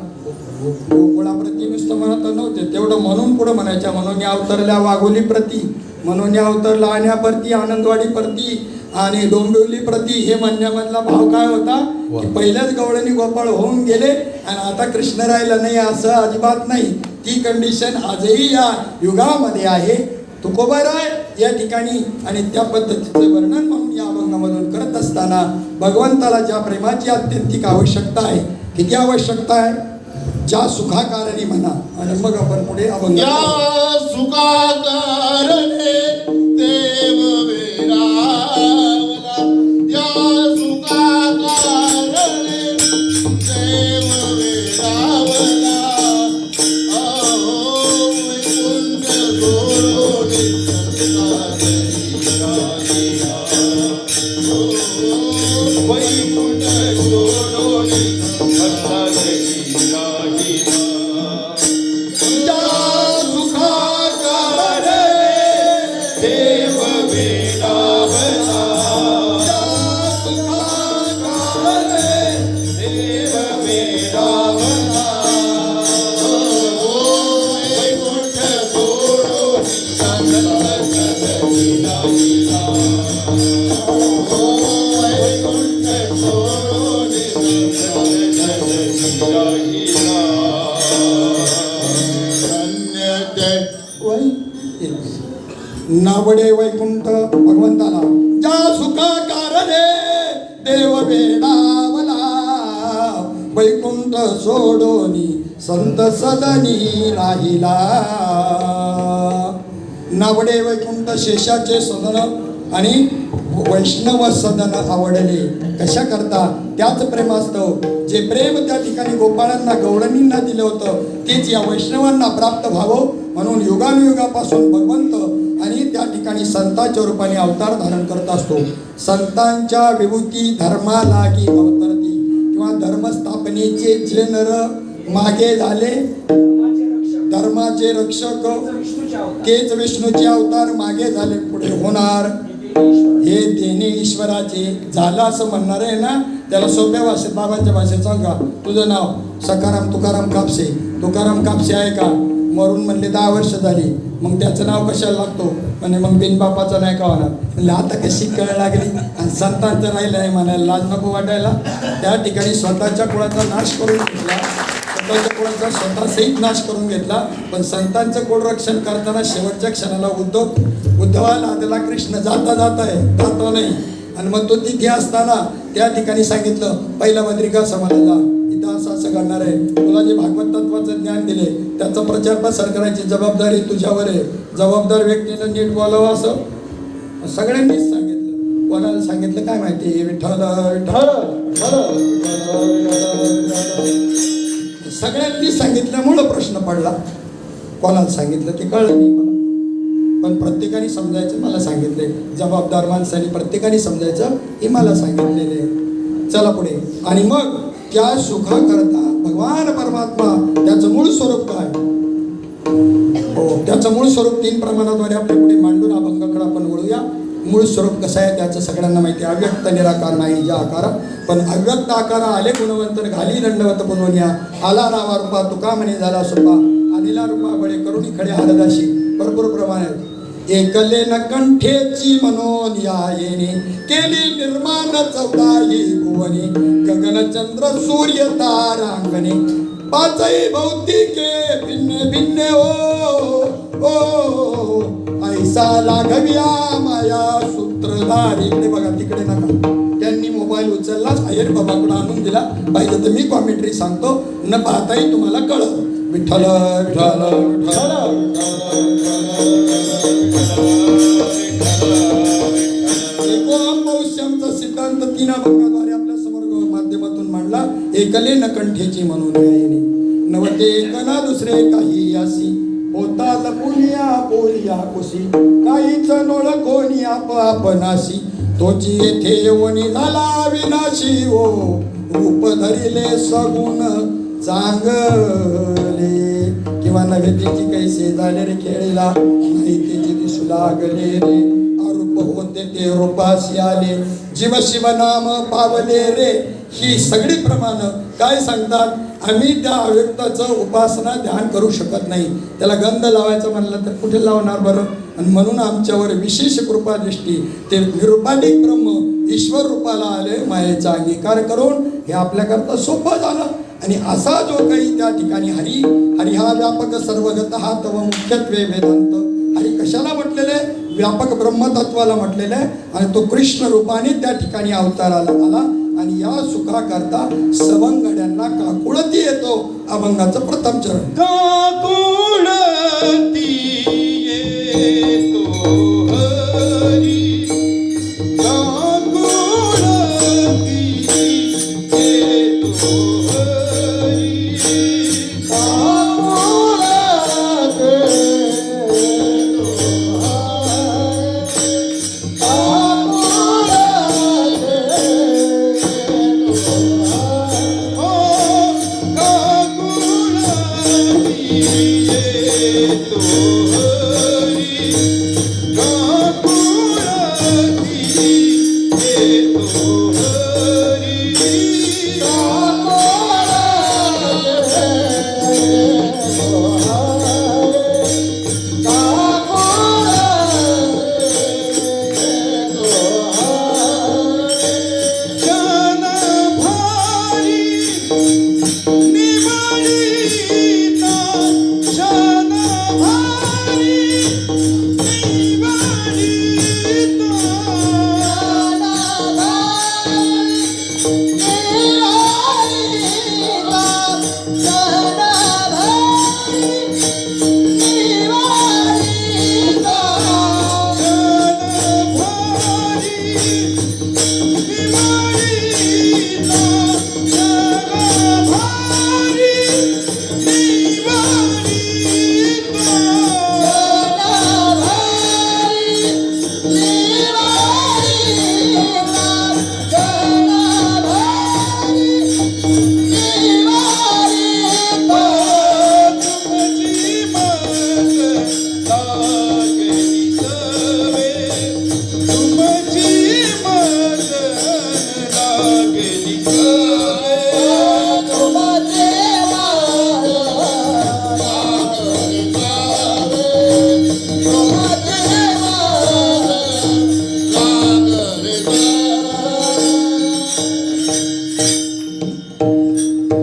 गोकुळाप्रती नुसतं म्हणत नव्हते, तेवढं म्हणून पुढे म्हणायच्या. म्हणून या अवतरल्या वाघोली प्रती, म्हणून या अवतरला आण्याप्रती, आनंदवाडी प्रती आणि डोंबिवली प्रती. हे म्हणण्यामधला भाव काय होता की पहिल्याच गवळणी गोपाळ होऊन गेले आणि आता कृष्ण राहिला नाही असं अजिबात नाही. ती कंडिशन आजही या युगामध्ये आहे. तुकोबाराय या ठिकाणी आणि त्या पद्धतीचं वर्णन म्हणून या अभंगामधून करत असताना भगवंताला ज्या प्रेमाची अत्यंतिक आवश्यकता आहे. किती आवश्यकता आहे? ज्या सुखाकारणी म्हणा. आणि मग आपण पुढे अभंग. या सुखाकारणे देव वेरावला, या सुखाकारणे देव वेरावला. वैकुंठ सोडोनी वैकुंठ सोडोनी नावडे वैकुंठ भगवंताला ज्या सुखाकारणे देव वेडावला. वैकुंठ सोडोनी संत सदनी राहिला. नावडे वैकुंठ शेषाचे सदन आणि वैष्णव सदन आवडले. कशा करता? त्याच प्रेमास्तव जे प्रेम त्या ठिकाणी गोपाळांना गवळणींना दिलं होतं तेच या वैष्णवांना प्राप्त व्हावं म्हणून युगानुयुगापासून भगवंत आणि त्या ठिकाणी संतांच्या रूपाने अवतार धारण करत असतो. संतांच्या विभूती धर्मा लागी अवतरती किंवा धर्मस्थापनेचे जे नर मागे झाले धर्माचे रक्षक तेच विष्णूचे अवतार मागे झाले पुढे होणार. हे देणे ईश्वराचे झालं असं म्हणणार आहे ना त्याला सोप्या भाषेत बाबांच्या भाषेत सांगा. तुझं नाव सखाराम तुकाराम कापसे. तुकाराम कापसे आहे का? मरून म्हणले 10 वर्ष झाली. मग त्याचं नाव कशाला लागतो? म्हणजे मग बिन बापाचं नाही का होणार? म्हणजे आता कशी कळ लागली आणि संतांचं राहिलं आहे म्हणायला लाज नको वाटायला. त्या ठिकाणी स्वतःच्या कुळाचा नाश करून घेतला. स्वतःच्या कुळाचा स्वतः सहित नाश करून घेतला. पण संतांचं कुळ रक्षण करताना शेवटच्या क्षणाला उद्धवाला आलेला कृष्ण जाता जातो नाही. आणि मग तो तिथे असताना त्या ठिकाणी सांगितलं पहिला भद्रिका समाजाला जा. इथं असं घडणार आहे. तुला जे भागवत तत्वाचं ज्ञान दिले त्याचा प्रचार प्रसार करायची जबाबदारी तुझ्यावर आहे. जबाबदार व्यक्तीनं नीट बोलावं असं सगळ्यांनीच सांगितलं. कोणाला सांगितलं काय माहिती? विठ्ठल सगळ्यांनी सांगितल्यामुळं प्रश्न पडला. कोणाला सांगितलं ते कळलं नाही मला. पण प्रत्येकाने समजायचं मला सांगितले. जबाबदार माणसाने प्रत्येकाने समजायचं हे मला सांगितलेले. चला पुढे. आणि मग त्या सुखाकरता भगवान परमात्मा त्याचं मूळ स्वरूप काय? हो त्याचं मूळ स्वरूप 3 प्रमाणाद्वारे आपल्या पुढे मांडून अभंगाकडे आपण वळूया. मूळ स्वरूप कसं आहे त्याचं सगळ्यांना माहिती. अव्यक्त निराकार नाही ज्या आकारा पण अव्यक्त आकारा आले गुणवंतर घाली दंडवत बोलवण्या आला नावा रूपा तुका म्हणे झाला सोपा अनिला रूपा बळे करुणी खडे हरदाशी. भरपूर प्रमाणात एकले न कंठेची म्हणून या येणे केली निर्माण 14 भुवने गगनचंद्र सूर्य तारांगणे 5 भौतिके भिन्न भिन्न ओ ऐसा लाघव्या माया सूत्रधारी. इकडे बघा तिकडे नका. त्यांनी मोबाईल उचलला अय्यर बाबाकडे आणून दिला. पाहिजे तर मी कॉमेंट्री सांगतो न पाहताही तुम्हाला कळत. विठ्ठल विठ्ठल एकोमौष्यमचा सिद्धांत 3 अभंगाद्वारे आपल्या समोर माध्यमातून मांडला. एकले न कंठेची म्हणून येणे नवते एकना दुसरे काही यासी होता लपुनिया बोलिया कुशी काहीच नोळ कोणी आपणाशी तोची येथे येऊनी झाला विनाशी हो रूप धरिले सगुण चांगले किंवा नव्हे तिची कैसे झाले रे खेळला नाही तिची दिसू लागले रे अरूप होते ते रूपाशी आले जीव शिव नाम पावले रे. ही सगळी प्रमाण काय सांगतात? आम्ही त्या अव्यक्ताचं उपासना ध्यान करू शकत नाही. त्याला गंध लावायचं म्हणलं तर कुठे लावणार बरं? आणि म्हणून आमच्यावर विशेष कृपा दृष्टी ते निरुपाधिक ब्रह्म ईश्वर रूपाला आले मायेचा अंगीकार करून हे आपल्याकरता सोपं झालं. आणि असा जो काही त्या ठिकाणी हरी हा व्यापक सर्वगत हा तव मुख्यत्वे वेदांत. हरी कशाला म्हटलेले? व्यापक ब्रह्मतत्वाला म्हटलेलं आहे. आणि तो कृष्ण रूपाने त्या ठिकाणी अवताराला आला. आणि या सुखाकरता सवंगड्यांना काकुळती येतो. अभंगाचं प्रथम चरण. काकुळती येतो हरी काकुळती येतो हरी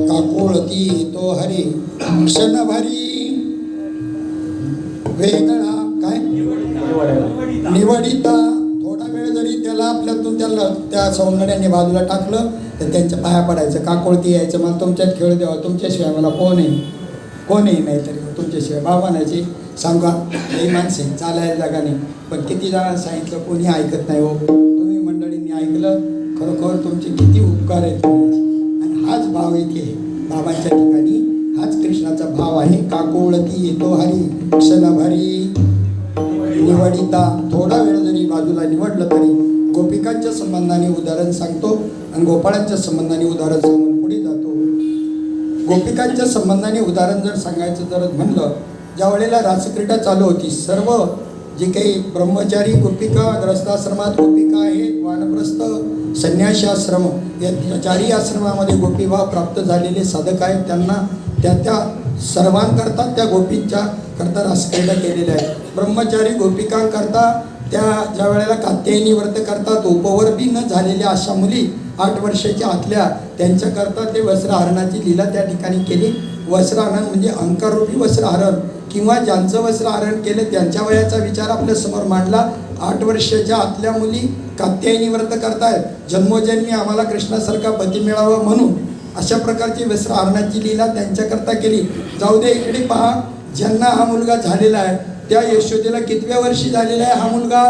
काकोळती तो हरी क्षणभरी वेगळा काय निवडिता. थोडा वेळ जरी त्याला आपल्यातून त्याला त्या सौंदर्याने बाजूला टाकलं तर त्यांच्या पाया पडायचं. काकोळती यायचं, मला तुमच्यात खेळ द्यावा, तुमच्याशिवाय मला कोणही नाही तरी तुमच्याशिवाय बाबा नाही सांगा. ही माणसे चालायला जागा नाही, पण किती जणांना सांगितलं कोणी ऐकत नाही. हो तुम्ही मंडळींनी ऐकलं, खरोखर तुमचे किती उपकार आहेत. आणि हाच भाव इथे बाबांच्या ठिकाणी, हाच कृष्णाचा भाव आहे. काकोळती येतो हरी क्षणभरी निवडिता. थोडा वेळ जरी बाजूला निवडलं तरी गोपिकांच्या संबंधाने उदाहरण सांगतो आणि गोपाळांच्या संबंधाने उदाहरण सांगून पुढे जातो. गोपिकांच्या संबंधाने उदाहरण जर सांगायचं जर म्हणलं, ज्या वेळेला रासक्रीडा चालू होती, सर्व जे काही ब्रह्मचारी गोपिका, ग्रस्ताश्रमात गोपिका आहेत, वानप्रस्थ संन्यासी आश्रम या चारही आश्रमामध्ये गोपीभाव प्राप्त झालेले साधक आहेत, त्यांना त्या सर्वांकरता त्या गोपींच्या करता रासक्रीडा केलेल्या आहेत. ब्रह्मचारी गोपिकांकरता त्या ज्या वेळेला कात्यायनी व्रत करतात, उपवर्ती न झालेल्या अशा मुली 8 वर्षाच्या आतल्या, त्यांच्याकरता ते वस्त्रहरणाची लीला त्या ठिकाणी केली. वस्त्रहरण म्हणजे अंकाररूपी वस्त्रहरण, किंवा ज्यांचं वस्त्रहरण केलं त्यांच्या वयाचा विचार आपल्या समोर मांडला. 8 वर्षाच्या आतल्या मुली कात्यायनी व्रत करतायत, जन्मोजन्मी आम्हाला कृष्णासारखा पती मिळावा म्हणून अशा प्रकारची वस्त्रहरणाची लीला त्यांच्याकरता केली. जाऊ दे, इकडे पहा, ज्यांना हा मुलगा झालेला आहे त्या यशोदेला कितव्या वर्षी झालेला आहे हा मुलगा?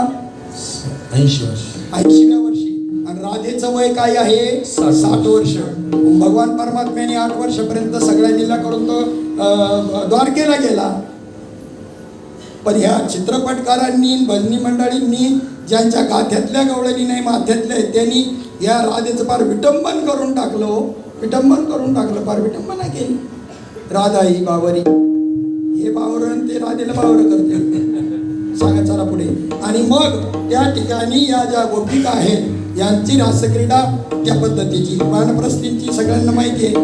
80व्या वर्षी. आणि राधेचं वय काय आहे? 60 वर्ष. भगवान परमात्म्याने 8 वर्षापर्यंत सगळ्या लीला करून तो द्वारकेला गेला. पण ह्या चित्रपटकारांनी, भजनी मंडळींनी ज्यांच्या गाथ्यातल्या गवळणी नाही माथ्यातल्या आहेत, त्यांनी या राधेचं फार विटंबन करून टाकलं. फार विटंबना केली. राधा ही बावरी, हे बावरण ते राधेला बावर करते. सांगा चला पुढे. आणि मग त्या ठिकाणी या ज्या गोपिका आहेत यांची रासक्रीडा त्या पद्धतीची, वानप्रस्थींची सगळ्यांना माहिती आहे.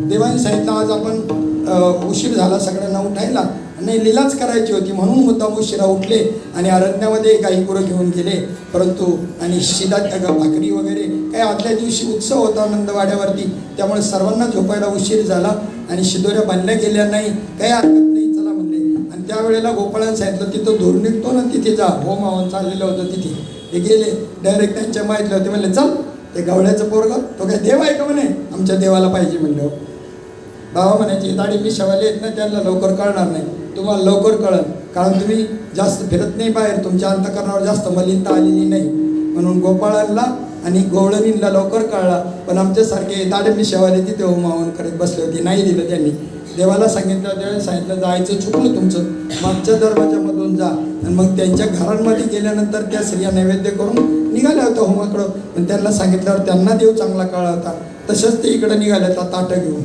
देवाने सांगितलं आज आपण उशीर झाला सगळ्यांना उठायला, नाही लीलाच करायची होती म्हणून मुद्दाम उशिरा उठले आणि अरण्यामध्ये गाई गुरं घेऊन गेले. परंतु आणि शिदा भाकरी वगैरे काही आदल्या दिवशी उत्सव होता नंदवाड्यावरती, त्यामुळे सर्वांना झोपायला उशीर झाला आणि शिदोऱ्या बांधल्या गेल्या नाही. काही हरकत नाही, चला म्हणले. आणि त्यावेळेला गोपाळांनी सांगितलं तिथं धूर निघतो ना, तिथे जा. हो मावून चाललेलं होतं तिथे. हे गेले डायरेक्ट त्यांच्या माहितलं होते, म्हणले चल ते गवळ्याचं पोरगं तो काय देव आहे का म्हणे, आमच्या देवाला पाहिजे म्हणलं. बाबा म्हणायचे दाढी मी शेवाले आहेत ना, त्यांना लवकर कळणार नाही, तुम्हाला लवकर कळलं, कारण तुम्ही जास्त फिरत नाही बाहेर, तुमच्या अंतकरणावर जास्त मलिनता आलेली नाही. म्हणून गोपाळांना आणि गवळणींना लवकर कळला. पण आमच्यासारखे दाढी शेवाले तिथे होमावन करत बसले होते, नाही दिलं त्यांनी. देवाला सांगितलं, त्यावेळेस सांगितलं जायचं चुकलं तुमचं, मागच्या दरवाजामधून जा. आणि मग त्यांच्या घरांमध्ये गेल्यानंतर त्या स्त्रिया नैवेद्य करून निघाल्या होत्या होमाकडं. पण त्यांना सांगितल्यावर त्यांना देव चांगला कळला होता. तसंच ते इकडं निघाल्या होता ताटं घेऊन.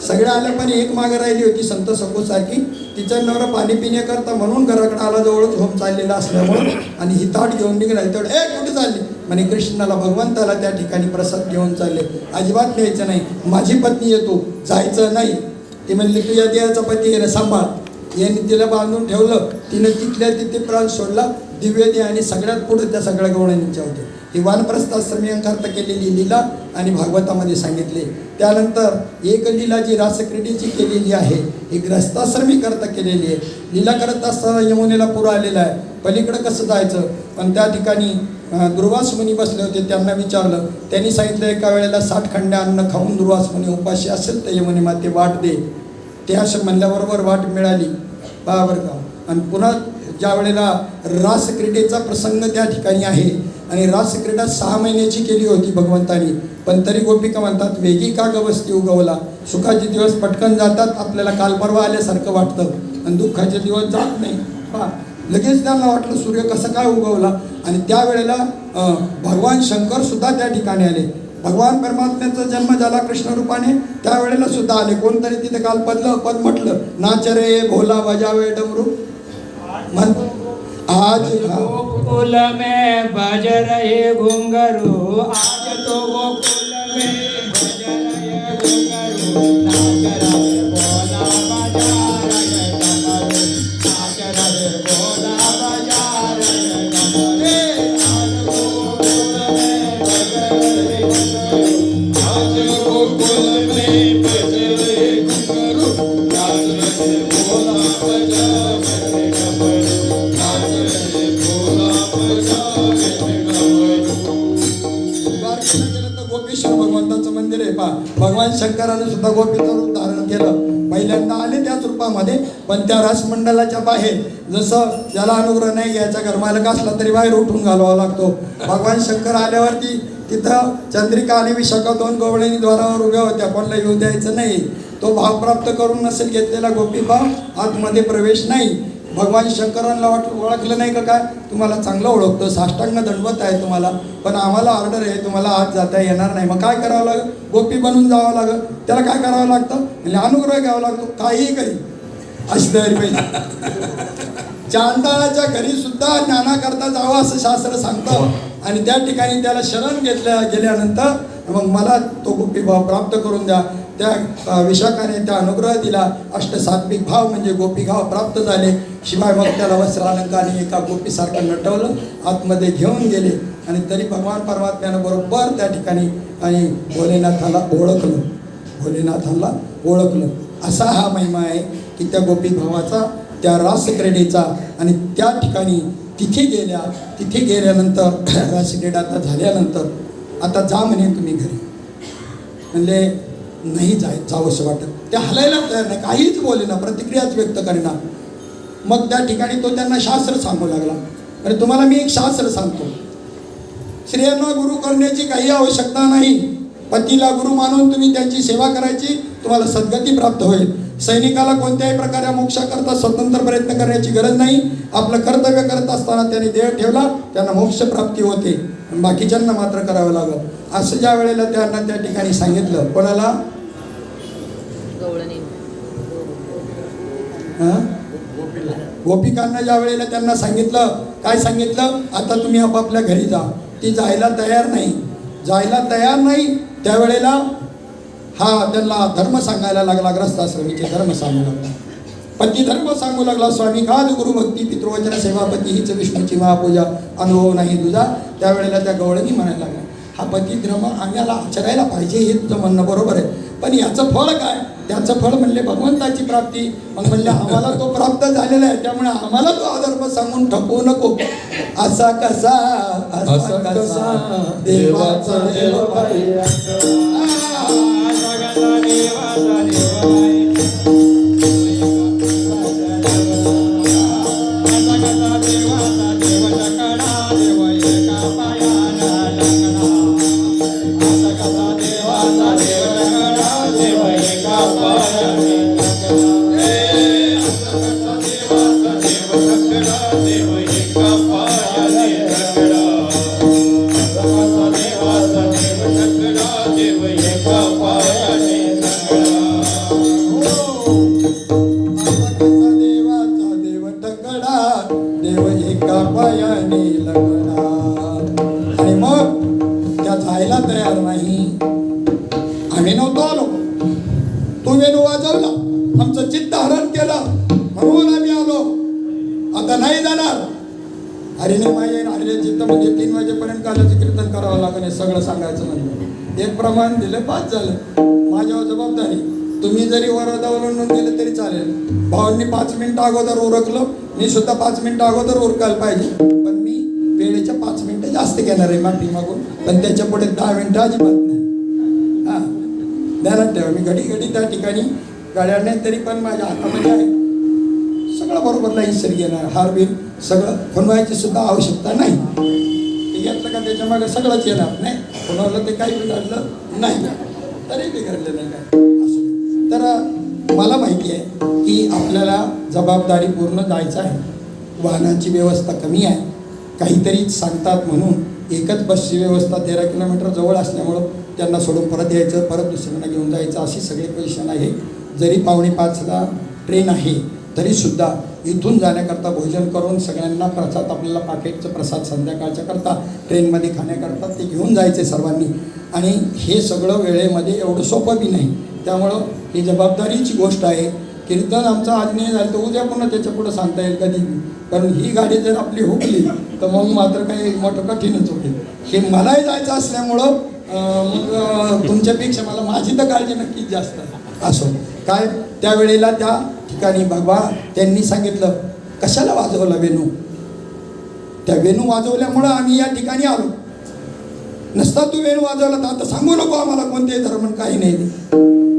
सगळ्या आल्या, पण एक मागं राहिली होती संत सखूसारखी, तिचा नवरा पाणी पिण्याकरता म्हणून घराकडे आला, जवळच होम चाललेला असल्यामुळे. आणि ही ताट घेऊन निघाला. तेवढं कुठे चालली म्हणे, कृष्णाला भगवंताला त्या ठिकाणी प्रसाद घेऊन चालले, अजिबात न्यायचं नाही, माझी पत्नी येतो, जायचं नाही. ती म्हणली तू या देवाचा पती आहे सांभाळ. यांनी तिला बांधून ठेवलं, तिने तिथल्या तिथे प्राण सोडला. दिव्य दे आणि सगळ्यात पुढे त्या सगळ्या गवळणींच्या होते. ही वानप्रस्थाश्रमीयांकरता केलेली लीला आणि भागवतामध्ये सांगितले. त्यानंतर एक लीला जी रासक्रीडेची केलेली आहे ही ग्रस्ताश्रमी करता केलेली आहे. लीला करत असताना यमुनेला पूर आलेला आहे, पलीकडं कसं जायचं. पण त्या ठिकाणी दुर्वास मुनी बसले होते, त्यांना विचारलं. त्यांनी सांगितलं एका वेळेला 60 खंड्या अन्न खाऊन दुर्वास मुनी उपाशी असेल तर यमुने माते वाट दे. ते असं म्हणल्याबरोबर वाट मिळाली. बरोबर का. आणि पुन्हा ज्या वेळेला रासक्रीडेचा प्रसंग त्या ठिकाणी आहे आणि रासक्रीडा 6 महिन्याची केली होती भगवंतानी, पण तरी गोपिका म्हणतात वेगी का गवस्ती उगवला. सुखाचे दिवस पटकन जातात, आपल्याला काल परवा आल्यासारखं वाटतं, आणि दुःखाचे दिवस जात नाही. लगेच त्यांना वाटलं सूर्य कसं काय उगवला. आणि त्यावेळेला भगवान शंकर सुद्धा त्या ठिकाणी आले. भगवान परमात्म्याचा जन्म झाला कृष्ण रूपाने, त्यावेळेला सुद्धा आले. कोणतरी तिथे काल पद म्हटलं, नाच रे भोला बजावे डमरू म्हण. आज गोकुल में बज रहे घुंघरू, आज तो गोकुल में बज रहे घुंघरू, नाच रहे भोला बजा रहे डमरू, नाच रहे भोला बजा रहे डमरू। आज गोकुल में बज रहे घुंघरू, आज गोकुल में बज रहे घुंघरू नाच रहे भोला बजावे डमरू नाच रहे भोला बजावे डमरू द्वारकेला गेलं तर गोपीश्वर भगवंताचं मंदिर आहे. पहा, भगवान शंकराने सुद्धा गोपीचं रूप धारण केलं. पहिल्यांदा आले त्याच रूपामध्ये, पण त्या रासमंडलाच्या बाहेर जसं ज्याला अनुग्रह नाही घ्यायचा घरमालक असला तरी बाहेर उठून घालवावा लागतो. भगवान शंकर आल्यावरती तिथं चंद्रिका आणि विशाखा 2 गवळणी द्वारावर उभ्या होत्या. कोणाला येऊ द्यायचं नाही. तो भाव प्राप्त करून नसेल घेतलेला गोपी भाव आतमध्ये प्रवेश नाही. भगवान शंकरांना ओळखलं नाही का काय? तुम्हाला चांगलं ओळखतो, साष्टांग दंडवत आहे तुम्हाला, पण आम्हाला ऑर्डर आहे तुम्हाला आत जाता येणार नाही. मग काय करावं लागेल? गोपी बनून जावं लागेल. त्याला काय करावं लागतं? म्हणजे अनुग्रह घ्यावा लागतो. काहीही करी अशी तयारी पाहिजे. चांडाळाच्या घरी सुद्धा ज्ञानाकरता जावं असं शास्त्र सांगतं. आणि त्या ठिकाणी त्याला शरण गेल्यानंतर मग मला तो गोपीभाव प्राप्त करून द्या. त्या विशाखाने त्या अनुग्रह दिला. अष्टसात्विक भाव म्हणजे गोपीभाव प्राप्त झाले. शिवाय मग त्याला वस्त्रालंकाने एका गोपीसारखं नटवलं, आतमध्ये घेऊन गेले. आणि तरी भगवान परमात्म्यानं बरोबर त्या ठिकाणी आणि भोलेनाथाला ओळखलं. असा हा महिमा आहे की त्या गोपीभावाचा, त्या रासक्रीडेचा. आणि त्या ठिकाणी तिथे गेल्यानंतर रासक्रीडा आता झाल्यानंतर आता जा म्हणे तुम्ही घरी. म्हणले नाही जावंसं वाटत. ते हलायला तयार नाही, काहीच बोले ना, प्रतिक्रियाच व्यक्त करेना. मग त्या ठिकाणी तो त्यांना शास्त्र सांगू लागला. अरे तुम्हाला मी एक शास्त्र सांगतो, स्त्रियांना गुरु करण्याची काही आवश्यकता नाही. पतीला गुरु मानून तुम्ही त्यांची सेवा करायची, तुम्हाला सद्गती प्राप्त होईल. सैनिकाला कोणत्याही प्रकारे मोक्षाकरता स्वतंत्र प्रयत्न करण्याची गरज नाही. आपलं कर्तव्य करत असताना त्यांनी देह ठेवला, त्यांना मोक्ष प्राप्ती होते. बाकीच्यांना मात्र करावं लागलं. असं ज्या वेळेला त्यांना त्या ठिकाणी सांगितलं, कोणाला? गोपिकांना ज्या वेळेला त्यांना सांगितलं, काय सांगितलं? आता तुम्ही आपापल्या घरी जा. ती जायला तयार नाही. त्यावेळेला हा त्यांना धर्म सांगायला लागला. ग्रस्ताश्रमीचे धर्म सांगू लागला. पती धर्म सांगू लागला. स्वामी काज गुरुभक्ती पितृवचन सेवापती हीच विष्णूची महापूजा, अनुभव नाही तुझा. त्यावेळेला त्या गवळणी म्हणायला लागला, हा पती धर्म आम्हाला आचरायला पाहिजे, हे तुझं म्हणणं बरोबर आहे, पण याचं फळ काय? त्याचं फळ म्हणले भगवंताची प्राप्ती. मग म्हणले आम्हाला तो प्राप्त झालेला आहे, त्यामुळे आम्हाला तो अधर्म सांगून ठपवू नको. असा कसा देवाचा देव आणि मग त्या जायला तयार नाही. आम्ही नव्हतो आलो, तू वेणू वाजवला, आमचं चित्त हरण केलं, म्हणून आम्ही आलो. आता नाही जाणार. हरिने माझे हरिने चित्त म्हणजे 3 वाजेपर्यंत कालाचं कीर्तन करावं लागेल, हे सगळं सांगायचं म्हणलं. एक प्रमाण दिलं, 5 झालं. माझ्यावर जबाबदारी. तुम्ही जरी वरदावलंबून गेलं तरी चालेल. भावांनी 5 मिनिटं अगोदर उरकलं, मी सुद्धा 5 मिनिटं अगोदर उरकायला पाहिजे, पण मी वेळेच्या 5 मिनिटं जास्त घेणार आहे मागणी मागून, पण त्याच्या पुढे 10 मिनिटं अजिबात नाही. हां, ध्यानात ठेवा. मी घडी त्या ठिकाणी गाड्या नाही तरी पण माझ्या हातामध्ये आहे, सगळं बरोबर लाईनसर घेणार. हारबीर सगळं खुणवायची सुद्धा आवश्यकता नाही. ते घेतलं का त्याच्या मागे सगळंच येणार नाही. खुणवलं ते काही बिघडलं नाही, तरी बिघडलं नाही काय. तर मला माहिती आहे की आपल्याला जबाबदारी पूर्ण जायचं आहे. वाहनाची व्यवस्था कमी आहे, काहीतरी सांगतात म्हणून एकच बसची व्यवस्था 13 किलोमीटर जवळ असल्यामुळं त्यांना सोडून परत यायचं, परत दुसऱ्यांना घेऊन जायचं, अशी सगळी पोझिशन आहे. जरी 4:45ला ट्रेन आहे तरीसुद्धा इथून जाण्याकरता भोजन करून सगळ्यांना प्रसाद, आपल्याला पाकिटचं प्रसाद संध्याकाळच्या करता ट्रेनमध्ये खाण्याकरता ते घेऊन जायचे सर्वांनी. आणि हे सगळं वेळेमध्ये एवढं सोपं बी नाही. त्यामुळं ही जबाबदारीची गोष्ट आहे. कीर्तन आमचं आज नाही झालं तर उद्या पुन्हा त्याच्या पुढं सांगता येईल कधी. कारण ही गाडी जर आपली हुकली तर मग मात्र काही मोठं कठीणच होईल. हे मलाही जायचं असल्यामुळं मग तुमच्यापेक्षा मला माझी तर काळजी नक्कीच जास्त आहे. असो काय त्यावेळेला त्या ठिकाणी बाबा त्यांनी सांगितलं कशाला वाजवला वेणू. त्या वेणू वाजवल्यामुळं आम्ही या ठिकाणी आलो. नसता तू वेणू वाजवला तर आता सांगू नको आम्हाला कोणते धर्म काही नाही.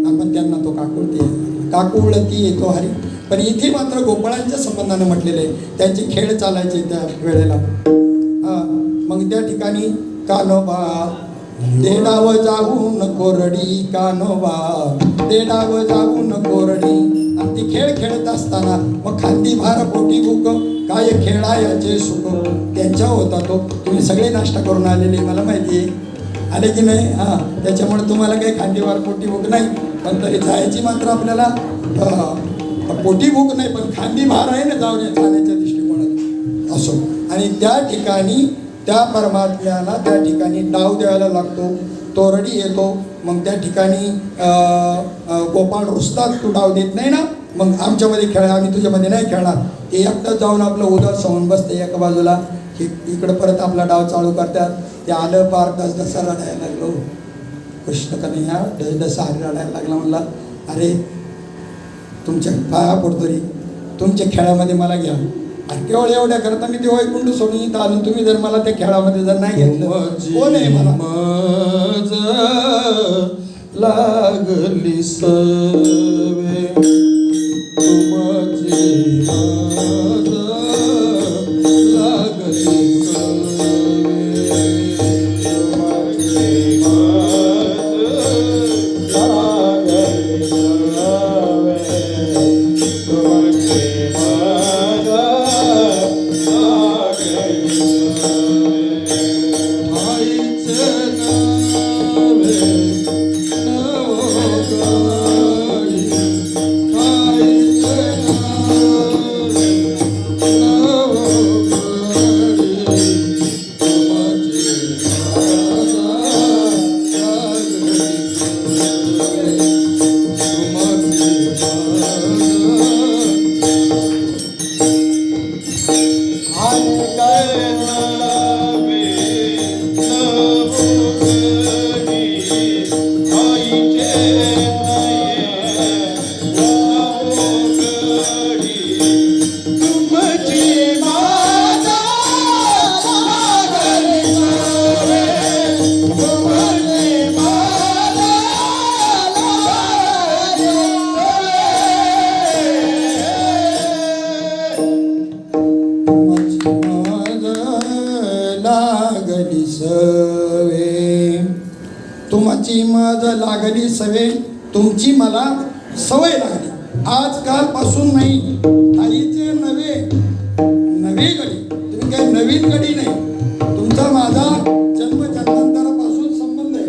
आपण त्यांना तो काकुळती येतो हरी. पण इथे मात्र गोपाळांच्या संबंधाने म्हटलेलं आहे. त्यांचे खेळ चालायचे त्या वेळेला. मग त्या ठिकाणी कानोबा देडाव जाऊन कोरडी, कानोबा देडाव जाऊन कोरडी. आणि ती खेळ खेळत असताना मग खांदी भार पोटी भूक काय खेळायचे सुख त्यांच्या होता तो. तुम्ही सगळे नाश्ता करून आलेले मला माहिती आहे, आले की नाही. त्याच्यामुळे तुम्हाला काही खांदी भार पोटी भूक नाही. पण तरी जायची मात्र आपल्याला पोटी भूक नाही, पण खांदी भार आहे ना जाण्याच्या दृष्टिकोनात. असो आणि त्या ठिकाणी त्या परमात्म्याला त्या ठिकाणी डाव द्यायला लागतो. तोरडी येतो. मग त्या ठिकाणी गोपाळ रुसतात, तू डाव देत नाही ना, मग आमच्यामध्ये खेळ, आम्ही तुझ्यामध्ये नाही खेळणार. ते एकटंच जाऊन आपलं उदर समोर बसते एका बाजूला. इकडं परत आपला डाव चालू करतात. ते आलं पार डसडसा रडायला लागलो. कृष्ण कन्हैया डसडसा हरी रडायला लागला. म्हणला अरे तुमच्या पाया पडतो रे, तुमच्या खेळामध्ये मला घ्या. आणि केवळ एवढ्या करता मी ते वैकुंठ सोडून इथं आलो. तुम्ही जर मला त्या खेळामध्ये जर नाही घेतलं कोण आहे मला लागली सवे तुमची लागली तुमची मज लागली सवे, तुमची मला सवय लागली. आजकालपासून नाही, आईचे नवे गडी. तुम्ही काही नवीन गडी नाही. तुमचा माझा जन्मांतरापासून संबंध आहे.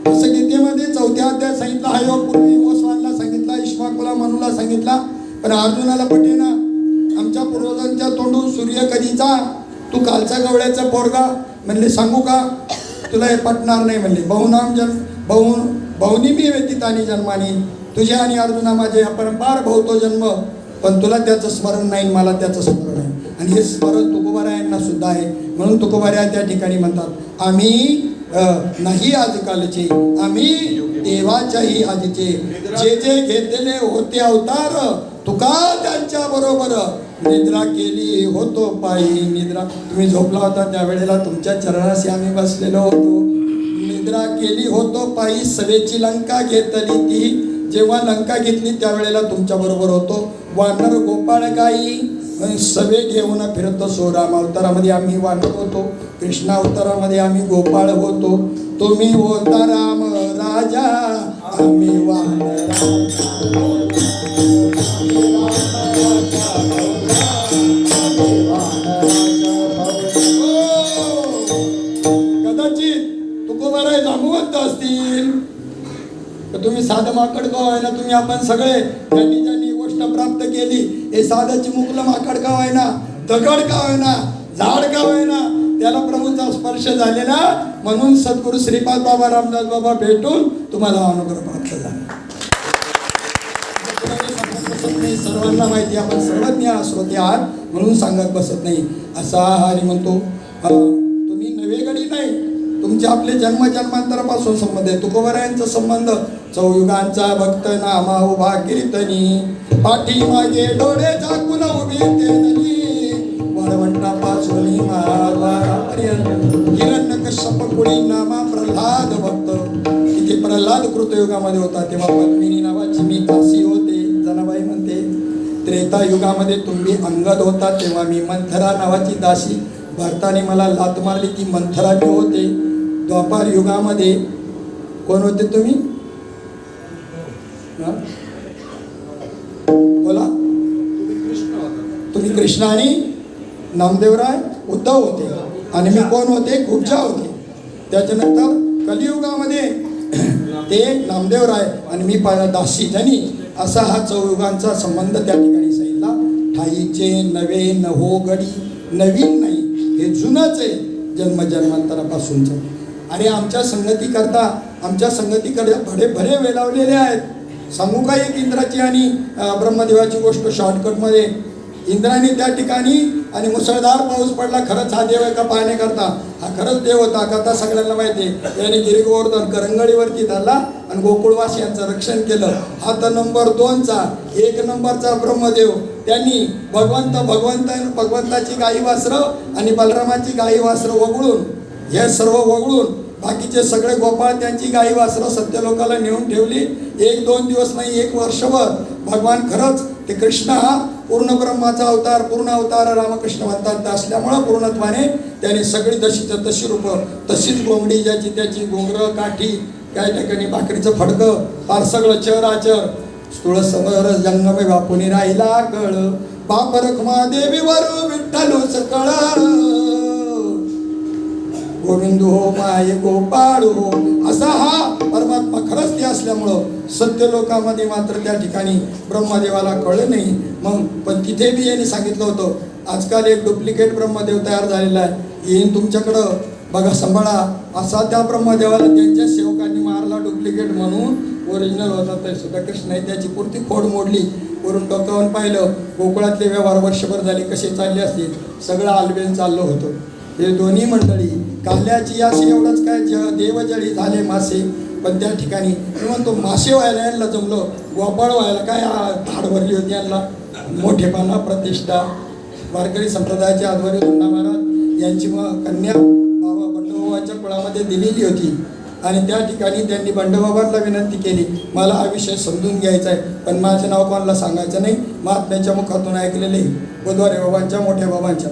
जसं गीतेमध्ये 4थ्या अध्यायात सांगितला, हा योग पूर्वी ओसवानला सांगितला, इश्वाकुला मनुला सांगितला, पण अर्जुनाला पटेना. आमच्या पूर्वजांच्या तोंडून सूर्य कधीचा, तू कालचा गवळ्याचा पोरगा. म्हणले सांगू का, तुला हे पटणार नाही. म्हणले बहुनाम बहुनी मी व्यतीतानी जन्मानी, तुझ्या आणि अर्जुना माझे अपरंपार भवतो जन्म, पण तुला त्याचं स्मरण नाही, मला त्याचं स्मरण आहे. आणि हे स्मरण तुकोबारायांना सुद्धा आहे. म्हणून तुकोबाराया त्या ठिकाणी म्हणतात, आम्ही नाही आजकालचे, आम्ही देवाच्याही आधीचे. जे जे घेतलेले होते अवतार, तुका त्यांच्या बरोबर निद्रा केली होतो पायी. निद्रा, तुम्ही झोपला होता त्यावेळेला तुमच्या चरणाशी आम्ही बसलेलो होतो. निद्रा केली होतो पायी, सवेची लंका घेतली ती. जेव्हा लंका घेतली त्यावेळेला तुमच्या बरोबर होतो. वानर गोपाळ गाई सवे घेऊन फिरतो. सो राम अवतारामध्ये आम्ही वानर होतो, कृष्ण अवतारामध्ये आम्ही गोपाळ होतो. तुम्ही होता राम राजा, आम्ही वानर. कदाचित तुकोबाराय जांबुवंत असतील तर तुम्ही साधं माकड का होईना, तुम्ही आपण सगळे ज्यांनी ज्यांनी गोष्ट प्राप्त केली, हे साधं चिमुकलं माकड का होईना, दगड का होईना, झाड का होईना, त्याला प्रभूचा स्पर्श झालेला. म्हणून सद्गुरू श्रीपाद बाबा रामदास बाबा भेटून तुम्हाला अनुग्रह प्राप्त झाला. सर्वांना माहिती, आपण सर्वज्ञ श्रोते आहात म्हणून सांगत बसत नाही. असा हरी म्हणतो, तुम्ही नवे गडी नाही, तुमचे आपले जन्मजन्मांतरापासून संबंध आहे. तुकोबरायांचा संबंध चौयुगांचा भक्त नामा उभा कीर्तनी पाठी मागे डोळे झाकून उभे तेजनी वळवंटापासून महाद्वारापर्यंत हिरण्यकश्यप कुळी नामा प्रल्हाद भक्त. तिथे प्रल्हाद कृतयुगामध्ये होता तेव्हा पद्मिनी नावाची मी दासी होते. जनाबाई म्हणते त्रेतायुगामध्ये तुम्ही अंगद होता तेव्हा मी मंथरा नावाची दासी. भरताने मला लात मारली ती मंथरा मी होते. द्वापार युगामध्ये कोण होते तुम्ही? बोला. तुम्ही कृष्ण आणि नामदेवराय उद्धव होते आणि मी कोण होते? खूपजा होते. त्याच्यानंतर कलियुगामध्ये ते नामदेवराय आणि मी दासी जनी असा हा चौयुगांचा संबंध त्या ठिकाणी सांगितला. ठाईचे नवे नहो गडी, नवीन नाही हे जुनंच आहे जन्मजन्मांतरापासूनचं. आणि आमच्या संगतीकडे भडे भरे वेलावलेले आहेत. सांगू का एक इंद्राची आणि ब्रह्मदेवाची गोष्ट शॉर्टकटमध्ये? इंद्राने त्या ठिकाणी आणि मुसळधार पाऊस पडला. खरंच हा देव आहे का पाहण्याकरता? हा खरंच देव होता कथा सगळ्यांना माहिती आहे. याने गिरिगोवर्धन करंगळीवरती धरला आणि गोकुळवासी यांचं रक्षण केलं. हा तर नंबर 2चा. 1 नंबरचा ब्रह्मदेव त्यांनी भगवंताची गाई वासरं आणि बलरामाची गाई वासरं वगळून, हे सर्व वगळून बाकीचे सगळे गोपाळ त्यांची गाई वासरं सत्यलोकाला नेऊन ठेवली. 1-2 दिवस नाही, 1 वर्षभर भगवान खरंच ते कृष्ण हा पूर्ण ब्रह्माचा अवतार, पूर्ण अवतार रामकृष्ण म्हणतात असल्यामुळं पूर्णत्वाने त्याने सगळी जशीच्या तशी रूपं, तशीच गोंगडी ज्याची त्याची, घोंगरं काठी, काही ठिकाणी भाकरीचं फडकं, फार सगळं चराचर स्थूळ समर जंगम बापुनी राहिला कळ. बाप रखमा देवीवर विठ्ठल सकळ, गोविंद हो माय गोपाळ हो. असा हा परमात्मा खरंच ते असल्यामुळं सत्यलोकामध्ये मात्र त्या ठिकाणी ब्रह्मदेवाला कळलं नाही. मग पण तिथे बी यांनी सांगितलं होतं आजकाल एक डुप्लिकेट ब्रह्मदेव तयार झालेला आहे, येईन तुमच्याकडं बघा सांभाळा. असा त्या ब्रह्मदेवाला त्यांच्या सेवकांनी मारला डुप्लिकेट म्हणून. ओरिजिनल होता ते सुद्धा कृष्ण आहे. त्याची पुरती खोड मोडली. वरून डोकावून पाहिलं गोकुळातले व्यवहार वर्षभर झाले कसे चालले असतील, सगळं आलबेल चाललं होतं. हे दोन्ही मंडळी काल्याची असे एवढंच काय देवजळी झाले मासे. पण त्या ठिकाणी म्हणतो मासे व्हायला यांना जमलं, गोपाळ व्हायला काय धाड भरली होती यांना. मोठेपणा, प्रतिष्ठा. वारकरी संप्रदायाच्या आध्वर्य धोंडा महाराज यांची कन्या बाबा बंडोबाच्या कुळामध्ये दिलेली होती. आणि त्या ठिकाणी त्यांनी बंडोबाबांना विनंती केली मला हा विषय समजून घ्यायचा आहे, पण माझं नाव कोणाला सांगायचं नाही. महात्म्याच्या मुखातून ऐकलेले गोद्वारे बाबांच्या, मोठ्या बाबांच्या.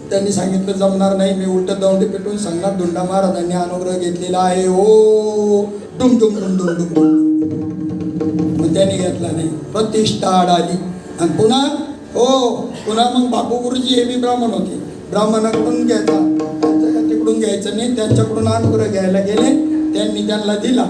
त्यांनी सांगितलं जमणार नाही, मी उलट दौंडी पेटून सांगणार. धोंडा महाराजांनी अनुग्रह घेतलेला आहे. ओ डुम डुम डुम डुम डुम डुम. मग त्यांनी घेतला नाही, प्रतिष्ठा आली. आणि पुन्हा मग बापू गुरुजी हे बी ब्राह्मण होते. ब्राह्मणाकडून घ्यायचा, तिकडून घ्यायचं नाही. त्यांच्याकडून अनुग्रह घ्यायला गेले, त्यांनी त्यांना दिला.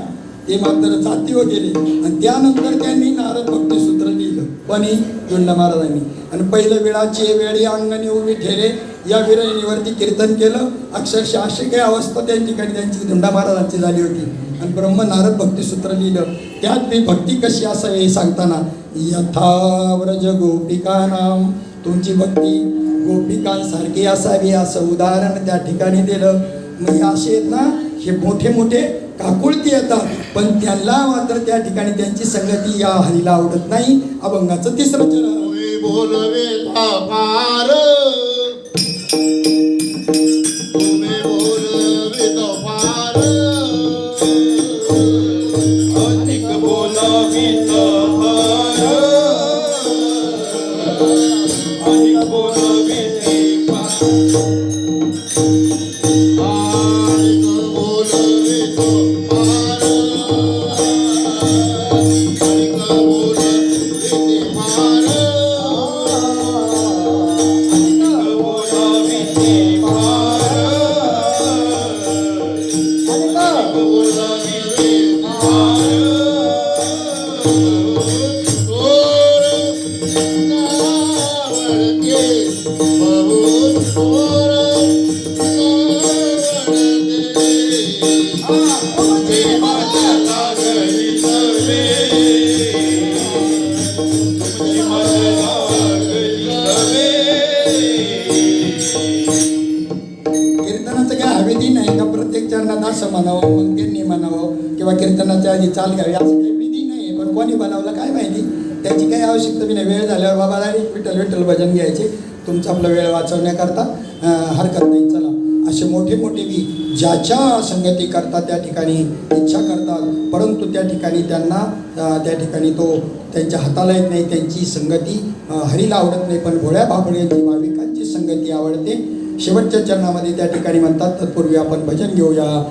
ते मात्र जातीवर गेले. आणि त्यानंतर त्यांनी नारद भक्तिसूत्र लिहिलं. कोणी? धोंडा महाराजांनी. आणि पहिलं वेळाची वेळी अंगणी उभी ठेरे या विरहिणीवरती कीर्तन केलं. अक्षरशः अशी काही अवस्था त्या ठिकाणी त्यांची धोंडा महाराजांची झाली होती. आणि ब्रह्म नारद भक्तिसूत्र लिहिलं. त्यात मी भक्ती कशी असावी हे सांगताना यथाव्रज गोपिकानाम, तुमची भक्ती गोपिकांसारखी असावी असं उदाहरण त्या ठिकाणी दिलं. मग असे आहेत ना, हे मोठे मोठे काकुळती येतात, पण त्यांना मात्र त्या ठिकाणी त्यांची संगती या हरीला आवडत नाही. अभंगाचं 3रं चरण. बोलवे पार तुम्ही बोलवे पार, अधिक बोलावीत फार, अधिक बोलावीत फार. विठ्ठलाची चाल घ्यावी असं काही विधी नाही, पण कोणी बनवलं काय माहिती, त्याची काही आवश्यकता बी नाही. वेळ झाल्यावर बाबा डायरेक्ट विठ्ठल विठ्ठल भजन घ्यायचे, तुमचा आपला वेळ वाचवण्याकरता हरकत नाही. चला, असे मोठे मोठे बी ज्याच्या संगती करतात त्या ठिकाणी इच्छा करतात, परंतु त्या ठिकाणी त्यांना त्या ठिकाणी तो त्यांच्या हाताला येत नाही, त्यांची संगती हरीला आवडत नाही, पण भोळ्या बाबड्यांची भाविकांची संगती आवडते. शेवटच्या चरणामध्ये त्या ठिकाणी म्हणतात, तत्पूर्वी आपण भजन घेऊया.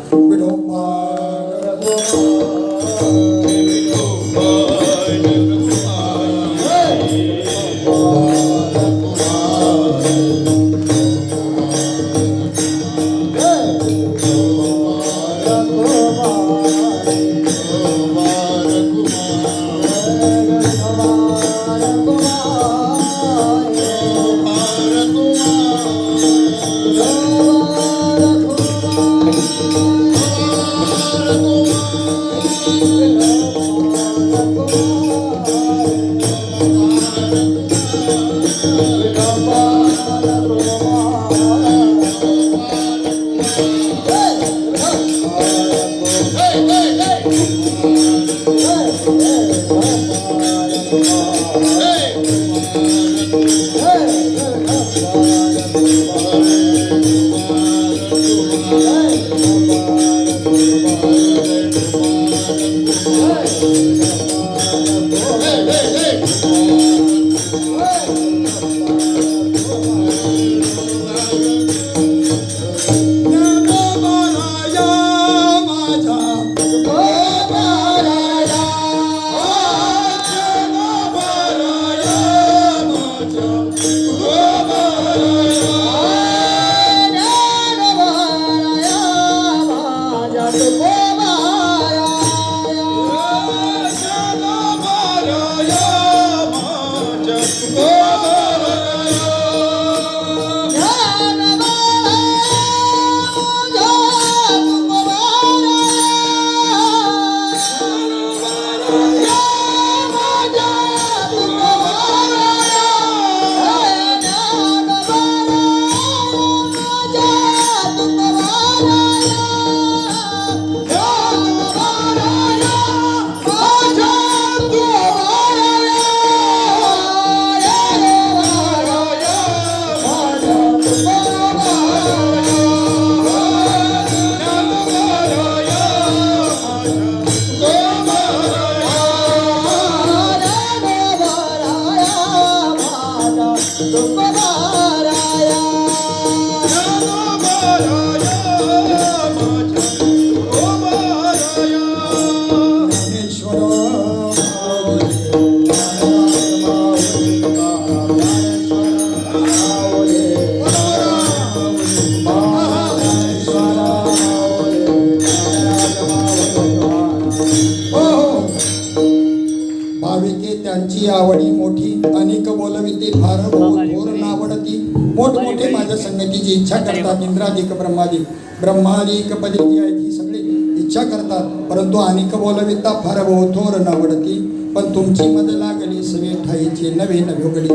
त्यांची आवडी मोठी, अनेक बोलविते फार थोर नावडती. मोठमोठे माझ्या संगतीची इच्छा करतात, इंद्रादिक ब्रह्मादिक पदी जी आहेत ही सगळी इच्छा करतात, परंतु अनेक बोलविता फार थोर नावडती. पण तुमची मद लागली सवे ठाईची नवे नभोगडी.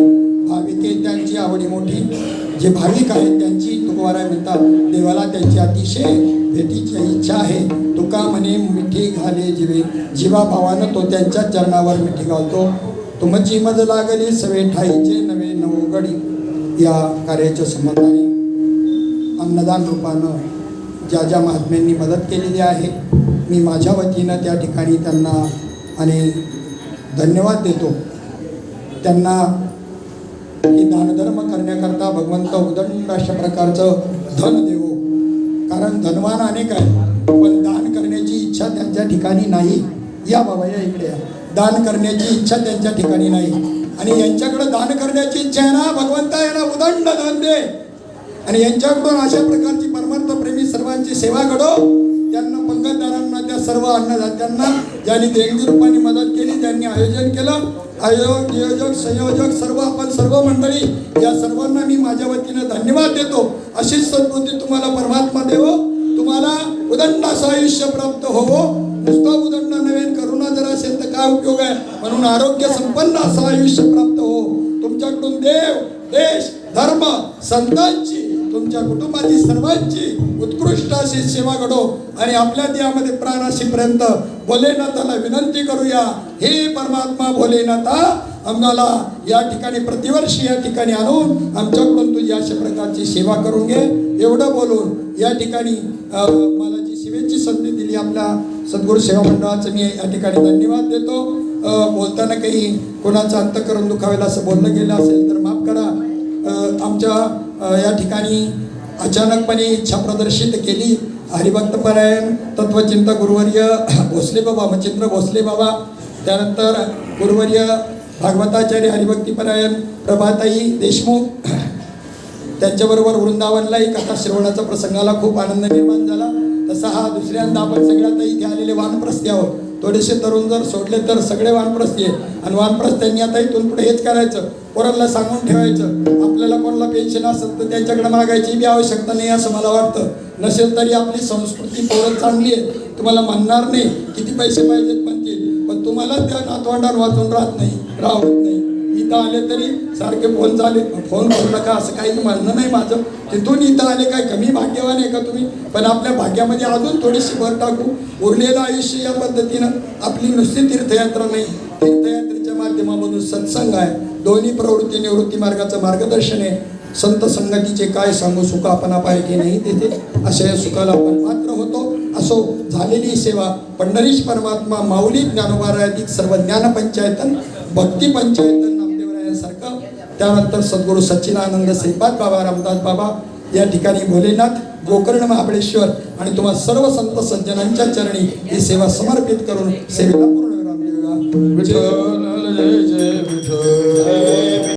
भाविके त्यांची आवडी मोठी, जे भाविक आहेत त्यांची तुकोबाराय म्हणतात, देवाला त्यांची अतिशय भेटीची इच्छा आहे. तुका म्हणे मिठी घाले जीवे, जीवा भावानं तो त्यांच्या चरणावर मिठी घालतो. तुमची मज लागली सवे ठाईचे नवे नवगडी. या कार्याच्या संबंधाने अन्नदान रूपानं ज्या ज्या महात्म्यांनी मदत केलेली आहे, मी माझ्या वतीनं त्या ठिकाणी त्यांना आणि धन्यवाद देतो. त्यांना ही दानधर्म करण्याकरता भगवंत उदंड अशा प्रकारचं धन देवो. कारण धनवान अनेक आहे, पण दान करण्याची इच्छा त्यांच्या ठिकाणी नाही. या बाबा या इकडे या. दान करण्याची इच्छा त्यांच्या ठिकाणी नाही, आणि यांच्याकडे दान करण्याची इच्छा आहे ना, भगवंता यांना उदंड धन दे. आणि यांच्याकडून अशा प्रकारची परमार्थ प्रेमी सर्वांची सेवा घडो. त्यांना पंगतदारांना, त्या सर्व अन्नदात्यांना ज्यांनी देणगी रूपाने मदत केली, ज्यांनी आयोजन केलं, आयोजक नियोजक संयोजक सर्व आपण सर्व मंडळी या सर्वांना मी माझ्या वतीनं धन्यवाद देतो. अशीच सद्बुद्धी तुम्हाला परमात्मा देवो, तुम्हाला उदंड असं आयुष्य प्राप्त होवो. नुसतं उदंड नव्हे, करुणा जर असेल तर काय उपयोग आहे. म्हणून आरोग्य संपन्न असं आयुष्य प्राप्त हो. तुमच्याकडून देव, देश, धर्म, संतांची, तुमच्या कुटुंबाची सर्वांची उत्कृष्ट अशी सेवा घडो आणि आपल्या देहामध्ये प्राण असेपर्यंत भोलेनाथाला विनंती करूया, हे परमात्मा भोलेनाथा, आम्हाला या ठिकाणी प्रतिवर्षी या ठिकाणी आणून आमच्याकडून तुझी अशा प्रकारची सेवा करून घे. एवढं बोलून या ठिकाणी मला जी सेवेची संधी दिली आपल्या सद्गुरू सेवा मंडळाचं मी या ठिकाणी धन्यवाद देतो. बोलताना काही कोणाचं अंतःकरण दुखावेल असं बोललं गेलं असेल तर माफ करा. आमच्या या ठिकाणी अचानकपणे इच्छा प्रदर्शित केली. हरिभक्तपरायण तत्वचिंतक गुरुवर्य भोसले बाबा, मच्छिंद्र भोसले बाबा, त्यानंतर गुरुवर्य भागवताचार्य हरिभक्तीपरायण प्रभाताई देशमुख, त्यांच्याबरोबर वृंदावनलाही कथा श्रवणाचा प्रसंगाला खूप आनंद निर्माण झाला. तसा हा दुसऱ्यांदा आपण सगळ्यात इथे आलेले वानप्रस्थी आहोत. थोडेसे तरुण जर सोडले तर सगळे वानप्रस्थी आहे. आणि वानप्रस्थ्यांनी आता इथून पुढे हेच करायचं, पोरांना सांगून ठेवायचं, आपल्याला कोणाला पेन्शन असेल तर त्यांच्याकडे मागायची बी आवश्यकता नाही असं मला वाटतं. नसेल तरी आपली संस्कृती पोरं चांगली आहे, तुम्हाला म्हणणार नाही किती पैसे पाहिजेत म्हणतील, पण तुम्हाला त्या नातवंडावर वाचून राहत नाही. इथं आले तरी सारखे फोन करू नका असं काही म्हणणं नाही माझं. तिथून इथं आले काय कमी भाग्यवान आहे का तुम्ही? पण आपल्या भाग्यामध्ये अजून थोडीशी भर टाकू. उरलेलं आयुष्य या पद्धतीनं आपली नुसती तीर्थयात्रा नाही, तीर्थयात्रेच्या माध्यमामधून सत्संग आहे, दोन्ही प्रवृत्ती निवृत्ती मार्गाचं मार्गदर्शन आहे. संत संगतीचे काय सांगू, सुख आपण पाय की नाही तेथे अशा या सुखाला आपण पात्र होतो. असो झालेली सेवा पंढरीश परमात्मा माऊली ज्ञानोबाराधिक सर्व ज्ञान पंचायतन भक्ती पंचायतन नामदेवरायांसारखं, त्यानंतर सद्गुरू सच्चिदानंद श्रीपाद बाबा रामदास बाबा, या ठिकाणी भोलेनाथ, गोकर्ण महाबळेश्वर आणि तुम्हा सर्व संत सज्जनांच्या चरणी ही सेवा समर्पित करून सेवेला पूर्ण विराम देऊया.